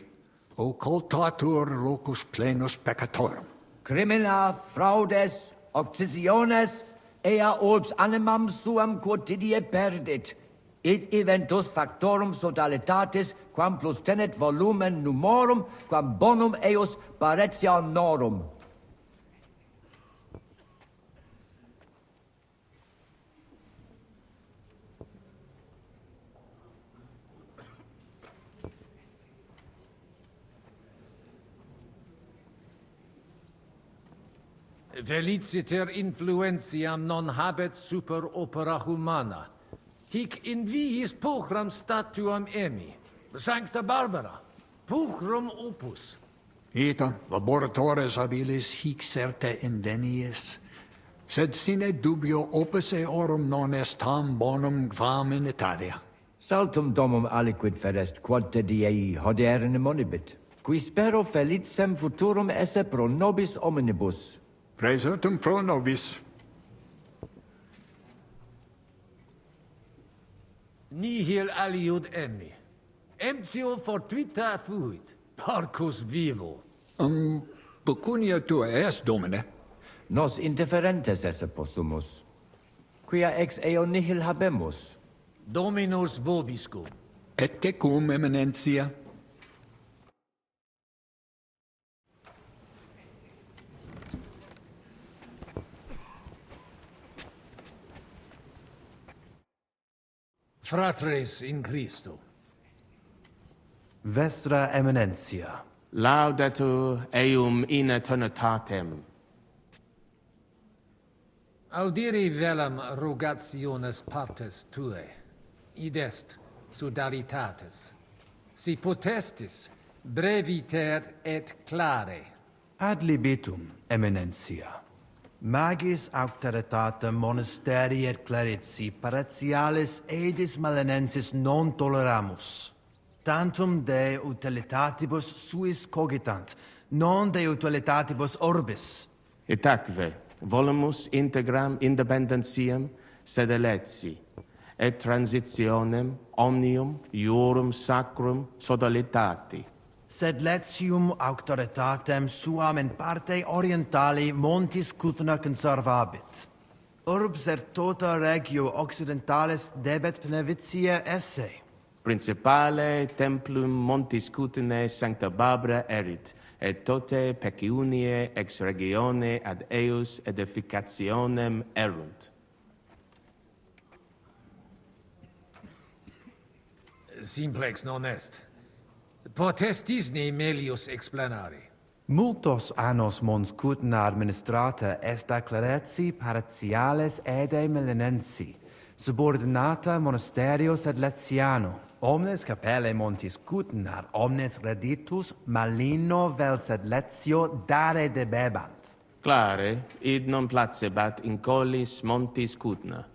[SPEAKER 19] occultatur locus plenus peccatorum.
[SPEAKER 22] Crimina, fraudes, occisiones, ea urbs animam suam quotidie perdit, id eventus factorum sodalitatis, quam plus tenet volumen numorum, quam bonum eos paretianorum.
[SPEAKER 11] Feliciter influentiam non habet super opera humana. Hic in viis pulchram statuam emi, Sancta Barbara, pulchrum opus.
[SPEAKER 19] Ita laboratores habilis hic certe indeniis, sed sine dubio opus eorum non est tam bonum quam in Italia.
[SPEAKER 22] Saltum domum aliquid ferest quod te diei hoderne monibit, qui spero felicem futurum esse pro nobis omnibus.
[SPEAKER 19] Praesertum pro nobis.
[SPEAKER 11] Nihil aliud emi. Emptio fortuita fuit. Parcus vivo.
[SPEAKER 19] Pecunia tua est, Domine.
[SPEAKER 22] Nos indifferentes esse possumus. Quia ex eo nihil habemus.
[SPEAKER 11] Dominus vobiscum.
[SPEAKER 19] Et tecum, eminentia.
[SPEAKER 11] Fratres in Christo.
[SPEAKER 14] Vestra Eminentia.
[SPEAKER 6] Laudetur eum in eternitatem.
[SPEAKER 11] Audiri velam rogationes partes tue. Id est sodalitatis. Si potestis, breviter et clare.
[SPEAKER 14] Ad libitum, Eminentia. Magis auctoritatem monasteri et clerici paratialis edis malinensis non toleramus. Tantum de utilitatibus suis cogitant, non de utilitatibus orbis.
[SPEAKER 6] Itaque, volumus integram independentiam sed eletsi, et transitionem omnium iurum sacrum sodalitati.
[SPEAKER 14] Sed letium auctoritatem suam in parte orientali montis Cutna conservabit. Urbs et tota regio occidentalis debet benevitia esse.
[SPEAKER 6] Principale templum montis Cutnae Sancta Barbara erit, et tote peciunie ex regione ad eus edificationem erunt.
[SPEAKER 11] Simplex non est. Potestis ne melius explanare.
[SPEAKER 14] Multos annos mons Cutna administrata est a clerici paratiales ede melinensi, subordinata monasterio sed letiano. Omnes capelle montis Cutnar, omnes reditus malino vel sed letio dare debebant.
[SPEAKER 6] Clare, id non placebat in collis montis Cutna,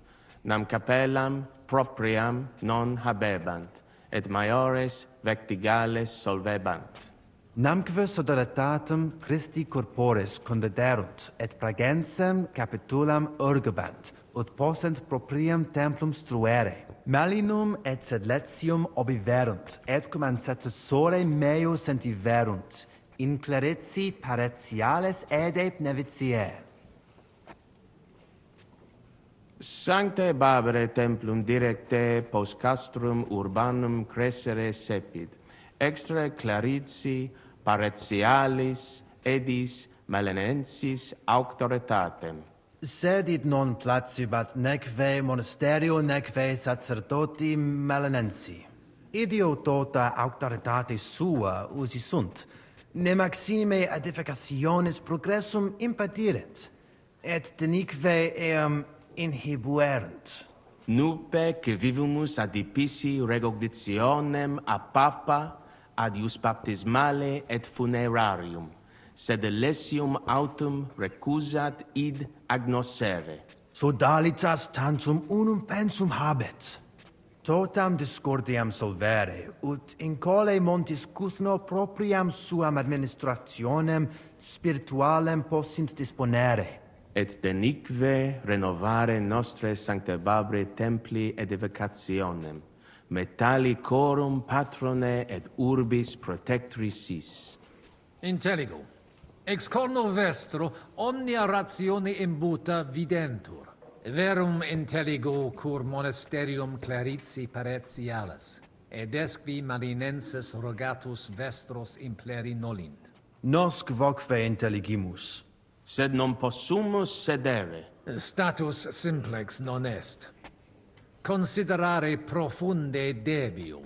[SPEAKER 6] nam capellam propriam non habebant, et maiores vectigales solvebant.
[SPEAKER 14] Namque solidarietatem Christi corporis condederunt, et pragensem capitulam urgebant, ut possent proprium templum struere. Malinum et sedletium obiverunt, et cum ancestore meo sentiverunt, in clariti paretiales ede nevitiae.
[SPEAKER 6] Sancte Barbare templum directe post castrum urbanum crescere sepid, extra clarici paretialis edis malenensis auctoritatem.
[SPEAKER 20] Sed id non placibat neque monasterio neque sacerdoti malenensi. Idio tota auctoritate sua usi sunt, ne maxime edificationis progressum impedirent, et denique eam inhibuerent.
[SPEAKER 6] Nupe que vivimus adipici recognitionem a papa adius baptismale et funerarium, sed lesium autum recusat id agnoscere.
[SPEAKER 20] Sodalitas tantum unum pensum habet. Totam discordiam solvere, ut in cole montis cuthno propriam suam administrationem spiritualem possint disponere.
[SPEAKER 6] Et denique renovare nostre Sancte Barbare templi edificationem, metallicorum patrone et urbis protectris sis.
[SPEAKER 11] Intelligo. Ex corno vestro omnia ratione imbuta videntur. Verum intelligo cur monasterium clarici paretialis, ed esqui marinenses rogatus vestros impleri nolint.
[SPEAKER 20] Nosc voque intelligimus.
[SPEAKER 6] Sed non possumus sedere.
[SPEAKER 11] Status simplex non est. Considerare profunde debio.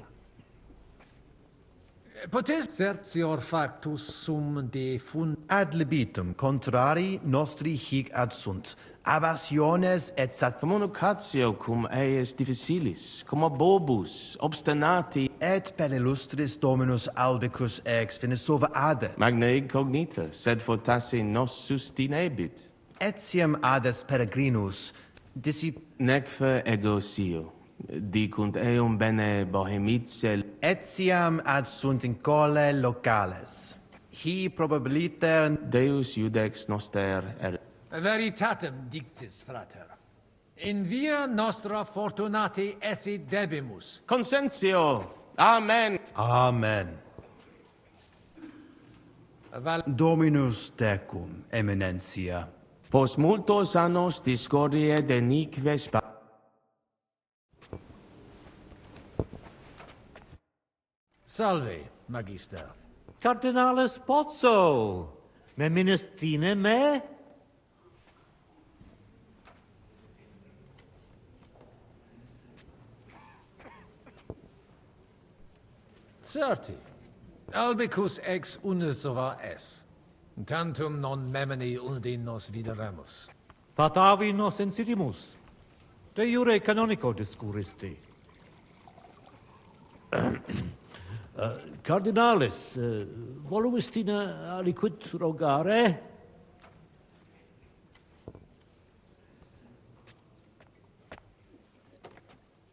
[SPEAKER 11] Potest certior factus sum de fund...
[SPEAKER 20] Ad libitum contrari nostri hic ad sunt, abassiones et sat...
[SPEAKER 6] Communicatio cum eius difficilis, cum bobus, obstinati...
[SPEAKER 20] Et per illustris Dominus albicus ex finisova adet.
[SPEAKER 6] Magna incognita, sed fortasse nos sustinebit.
[SPEAKER 20] Etiam ades peregrinus,
[SPEAKER 6] Neque ego sio, dicunt eum bene bohemice...
[SPEAKER 20] Etiam ad sunt in cole locales. Hi probabiliter...
[SPEAKER 6] Deus iudex noster
[SPEAKER 11] Veritatem dictis, frater. In via nostra fortunati esse debimus.
[SPEAKER 6] Consentio! Amen!
[SPEAKER 20] Amen. Dominus tecum, eminentia.
[SPEAKER 6] Post multos annos discordie denique spa...
[SPEAKER 11] Salve, magister.
[SPEAKER 25] Cardinalis Pozzo, me ministine me?
[SPEAKER 11] Certi. Albicus ex unisova es. Tantum non memini undi nos videremus.
[SPEAKER 25] Patavi nos insidimus. De jure canonico discuristi. Cardinalis, voluistina aliquid rogare?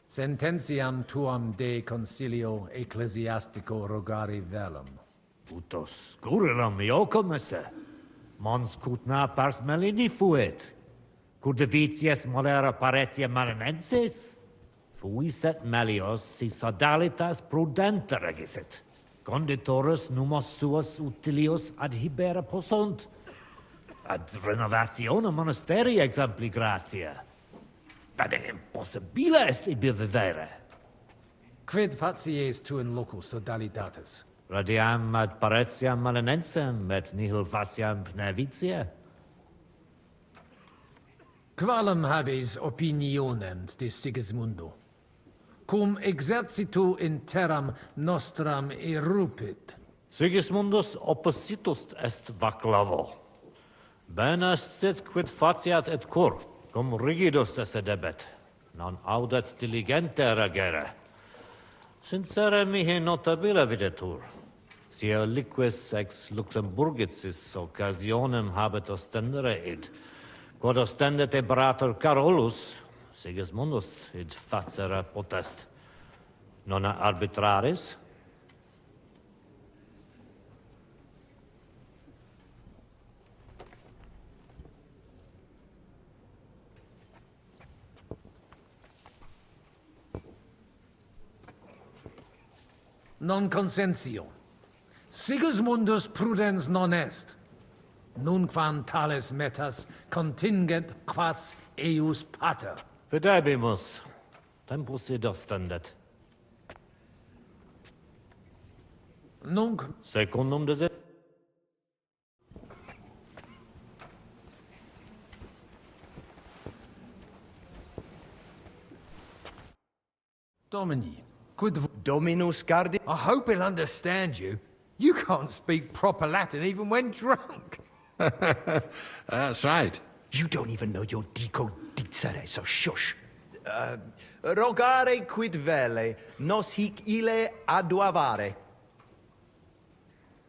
[SPEAKER 11] Sententiam tuam de concilio ecclesiastico rogari velum.
[SPEAKER 25] Utos scurilam iocum esse. Mons cutna pars melini fuit. Curdivitias molera paretia marinensis. Fuis et melios si sodalitas prudenta regisit. Conditorus numos suos utilius adhibere possunt. Ad renovationem monasterii exempli gratia. But impossibile est ibi vivere.
[SPEAKER 11] Quid facies tu in loco sodalitatis?
[SPEAKER 25] Radiam ad paretiam malinensem et nihil faciam pnevitia.
[SPEAKER 11] Qualem habes opinionem de Sigismundo? Cum exercitu in terram nostram erupit.
[SPEAKER 25] Sigismundus oppositus est vaclavo. Bene sit quid faciat et cur. Cum rigidus esse debet, non audet diligente regere. Sincere mihi notabile videtur. Si liquis ex Luxemburgicis occasionem habet ostendere id, quod ostendet Imperator Carolus, Sigismundus id facere potest. Non arbitraris?
[SPEAKER 11] Non consensio. Sigismundus prudens non est. Nunquam tales metas contingent quas eius pater.
[SPEAKER 25] Verdebimus. Tempus edostandet.
[SPEAKER 11] Nunc
[SPEAKER 25] Secundum desit.
[SPEAKER 11] Domini, quid
[SPEAKER 27] Dominus Gardi.
[SPEAKER 4] I hope he'll understand you. You can't speak proper Latin even when drunk.
[SPEAKER 26] That's right.
[SPEAKER 27] You don't even know your dico dicere, so shush. Rogare quid vele, nos hic ille aduavare.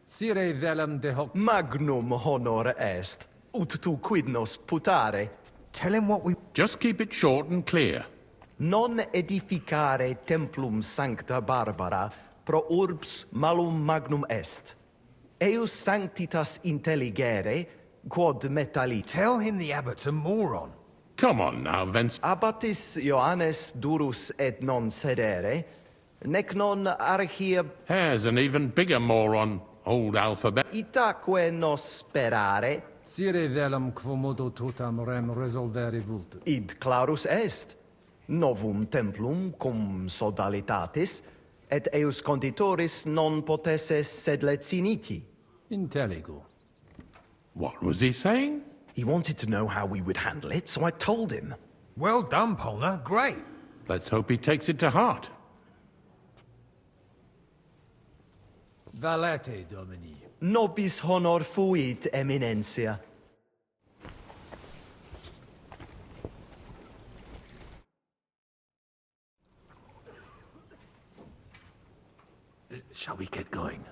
[SPEAKER 11] Sire velum de hoc
[SPEAKER 27] Magnum honor est, ut tu quid nos putare.
[SPEAKER 4] Tell him what we...
[SPEAKER 26] Just keep it short and clear.
[SPEAKER 27] Non edificare templum sancta Barbara pro urbs malum magnum est. Eius sanctitas intelligere, quod metalli.
[SPEAKER 4] Tell him the abbot's a moron.
[SPEAKER 26] Come on now, Vence.
[SPEAKER 27] Abbatis Ioannes durus et non sedere, nec non archia...
[SPEAKER 26] Here's an even bigger moron, old alphabet.
[SPEAKER 27] Itaque nos sperare.
[SPEAKER 11] Sire velum quomodo totam rem resolvere vult.
[SPEAKER 27] Id clarus est. Novum templum cum sodalitatis, et eius conditoris non potesses sed leciniti.
[SPEAKER 11] Intelligo.
[SPEAKER 26] What was he saying?
[SPEAKER 27] He wanted to know how we would handle it, so I told him.
[SPEAKER 4] Well done, Polna. Great.
[SPEAKER 26] Let's hope he takes it to heart.
[SPEAKER 11] Valete, Domini.
[SPEAKER 27] Nobis honor fuit, eminentia.
[SPEAKER 9] Shall we get going?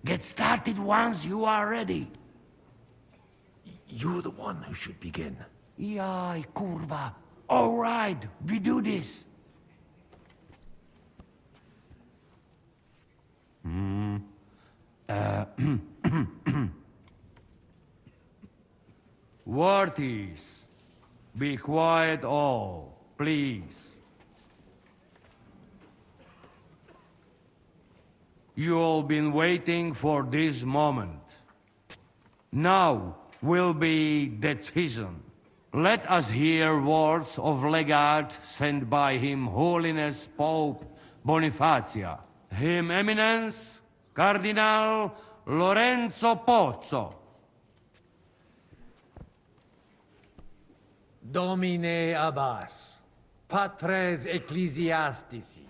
[SPEAKER 21] Get started once you are ready.
[SPEAKER 9] You're the one who should begin.
[SPEAKER 21] Yai, curva. All right, we do this.
[SPEAKER 16] Worthies, be quiet all, please. You all been waiting for this moment. Now will be decision. Let us hear words of legate sent by Him Holiness Pope Bonifacia, Him Eminence Cardinal Lorenzo Pozzo.
[SPEAKER 11] Domine Abbas, Patres Ecclesiastici,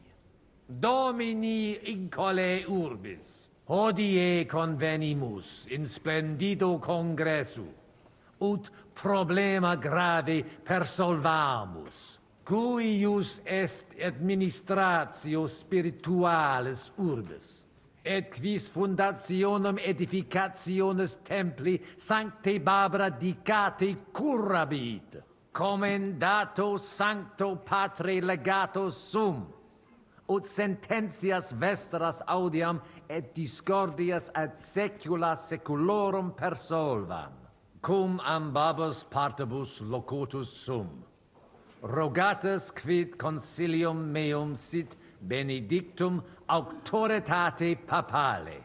[SPEAKER 11] Domini incole urbis, hodie convenimus in splendido congressu, ut problema grave persolvamus, cuius est administratio spiritualis urbis, et quis fundationem edificationes templi sancte Barbara dicate currabit, commendato sancto patre legato sum, ut sententias vestras audiam et discordias ad secula seculorum persolvam, cum ambabus partibus locutus sum. Rogatus quid consilium meum sit benedictum auctoritate papale.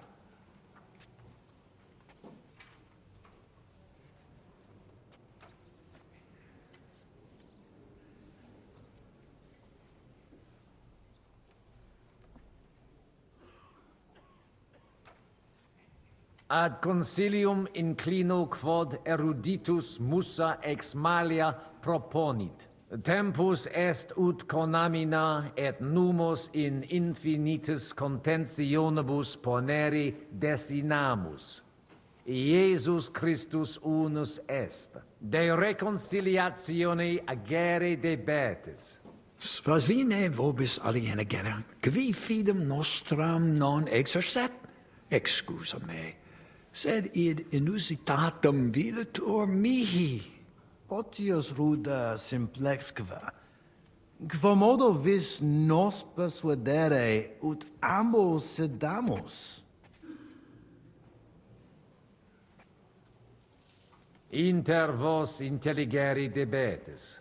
[SPEAKER 11] Ad consilium inclino quod eruditus musa ex malia proponit. Tempus est ut conamina et numos in infinitus contentionibus ponere destinamus. Iesus Christus unus est, de reconciliatione agere debetis.
[SPEAKER 19] Svasvine vobis aliena genera, qui fidem nostram non exercet, excusa me, sed id inusitatum videtur mihi.
[SPEAKER 20] Otius ruda simplexque, quomodo vis nos persuadere ut ambos sedamus.
[SPEAKER 11] Inter vos intelligere debetis.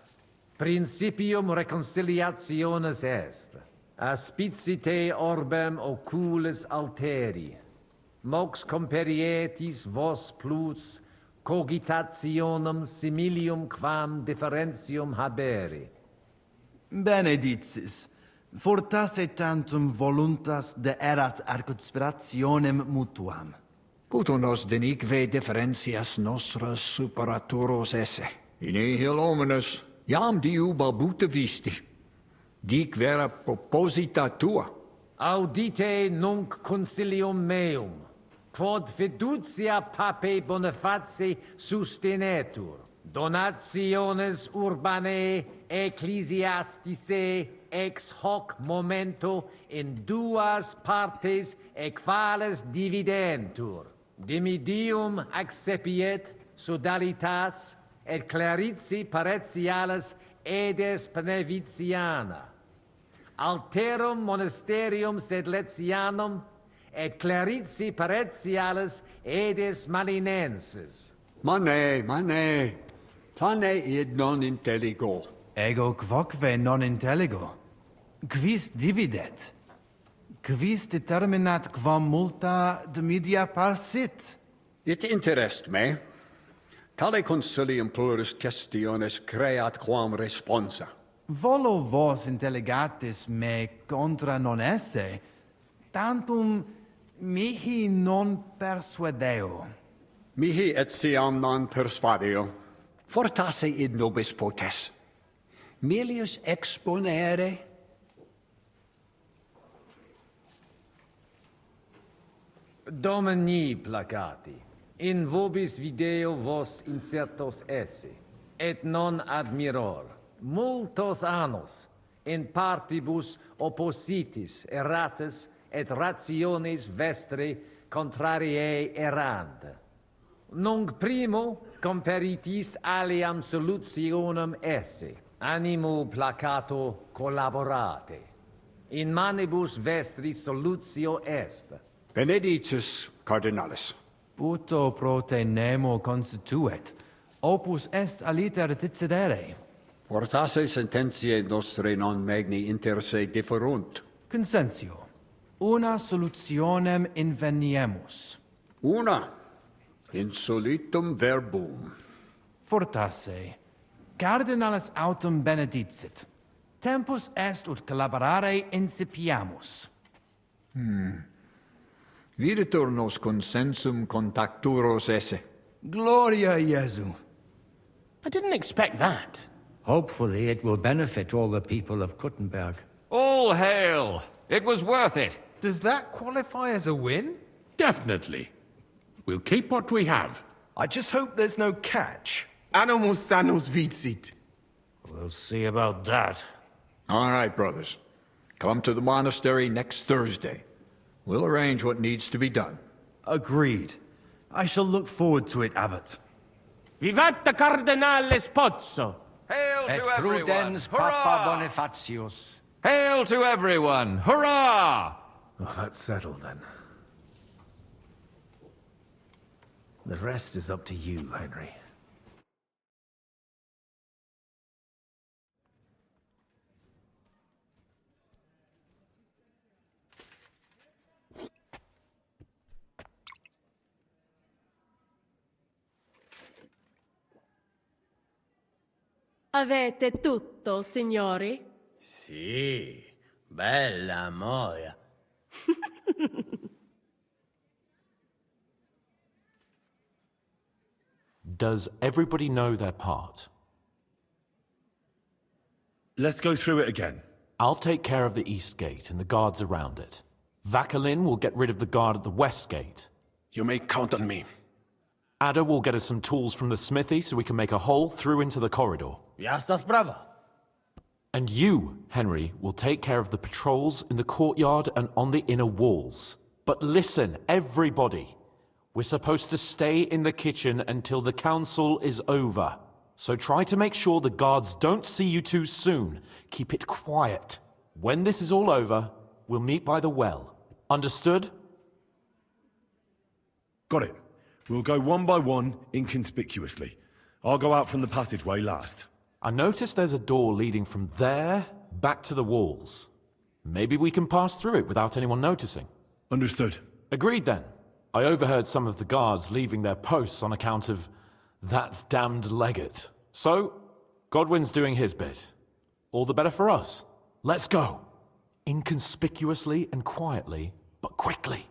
[SPEAKER 11] Principium reconciliationes est. Aspicite orbem oculis alteri. Mox comperietis vos plus cogitationem similium quam differentium habere.
[SPEAKER 14] Benedictis, fortasse tantum voluntas de erat ad conspirationem mutuam.
[SPEAKER 19] Puto denique differentias nostras superaturos esse. In nihil omnes, jam diu balbuta visti. Dic vera proposita tua.
[SPEAKER 11] Audite nunc consilium meum, quod fiducia pape Boniface sustenetur, donationes urbanae ecclesiasticae ex hoc momento in duas partes equales dividentur. Dimidium accepiet sodalitas et clarici paretiales edes Benevitiana. Alterum monasterium sed Letianum et clarici paretiales edes Malinenses.
[SPEAKER 19] Mane, plane id non intelligo.
[SPEAKER 14] Ego quoque non intelligo. Quis dividet? Quis determinat quam multa dimidia parsit?
[SPEAKER 19] It interest me. Tale consilium plurus questiones creat quam responsa.
[SPEAKER 14] Volo vos intelligatis me contra non esse, tantum mihi non persuadeo.
[SPEAKER 19] Mihi etiam non persuadeo. Fortasse id nobis potes. Melius exponere.
[SPEAKER 11] Domini placati, in vobis video vos insertos esse, et non admiror. Multos annos, in partibus oppositis erratis et rationes vestre contrariae errand. Nunc primo comperitis aliam solutionem esse, animo placato collaborate. In manibus vestris solutio est.
[SPEAKER 19] Benedictus cardinalis.
[SPEAKER 14] Puto pro te nemo constituet, opus est aliter decidere.
[SPEAKER 19] Fortasse sententiae nostre non magni inter se differunt.
[SPEAKER 14] Consensio, una solutionem inveniemus.
[SPEAKER 19] Una, insolitum verbum.
[SPEAKER 14] Fortasse, cardinalis autem benedicit. Tempus est ut collaborare incipiamus.
[SPEAKER 19] Videtur nos consensum contacturos esse.
[SPEAKER 14] Gloria Iesu.
[SPEAKER 6] I didn't expect that.
[SPEAKER 22] Hopefully it will benefit all the people of Kuttenberg.
[SPEAKER 2] All hail! It was worth it!
[SPEAKER 4] Does that qualify as a win?
[SPEAKER 26] Definitely. We'll keep what we have.
[SPEAKER 27] I just hope there's no catch.
[SPEAKER 3] Animus sanus vicit.
[SPEAKER 25] We'll see about that.
[SPEAKER 19] All right, brothers. Come to the monastery next Thursday. We'll arrange what needs to be done.
[SPEAKER 27] Agreed. I shall look forward to it, Abbot.
[SPEAKER 6] Vivat the Cardinales Pozzo!
[SPEAKER 2] Hail
[SPEAKER 22] Et
[SPEAKER 2] to everyone!
[SPEAKER 22] prudens
[SPEAKER 2] Hurrah!
[SPEAKER 22] Papa Bonifatius.
[SPEAKER 2] Hail to everyone! Hurrah!
[SPEAKER 4] Well, that's settled then. The rest is up to you, Henry.
[SPEAKER 5] Avete tutto, signori?
[SPEAKER 7] Sì, bella moia.
[SPEAKER 8] Does everybody know their part?
[SPEAKER 10] Let's go through it again.
[SPEAKER 8] I'll take care of the east gate and the guards around it. Vakalin will get rid of the guard at the west gate.
[SPEAKER 10] You may count on me.
[SPEAKER 8] Ada will get us some tools from the smithy so we can make a hole through into the corridor.
[SPEAKER 25] Jastas brava.
[SPEAKER 8] And you, Henry, will take care of the patrols in the courtyard and on the inner walls. But listen, everybody. We're supposed to stay in the kitchen until the council is over. So try to make sure the guards don't see you too soon. Keep it quiet. When this is all over, we'll meet by the well. Understood?
[SPEAKER 10] Got it. We'll go one by one, inconspicuously. I'll go out from the passageway last.
[SPEAKER 8] I noticed there's a door leading from there back to the walls. Maybe we can pass through it without anyone noticing.
[SPEAKER 10] Understood.
[SPEAKER 8] Agreed then. I overheard some of the guards leaving their posts on account of that damned legate. So, Godwin's doing his bit. All the better for us. Let's go. Inconspicuously and quietly, but quickly.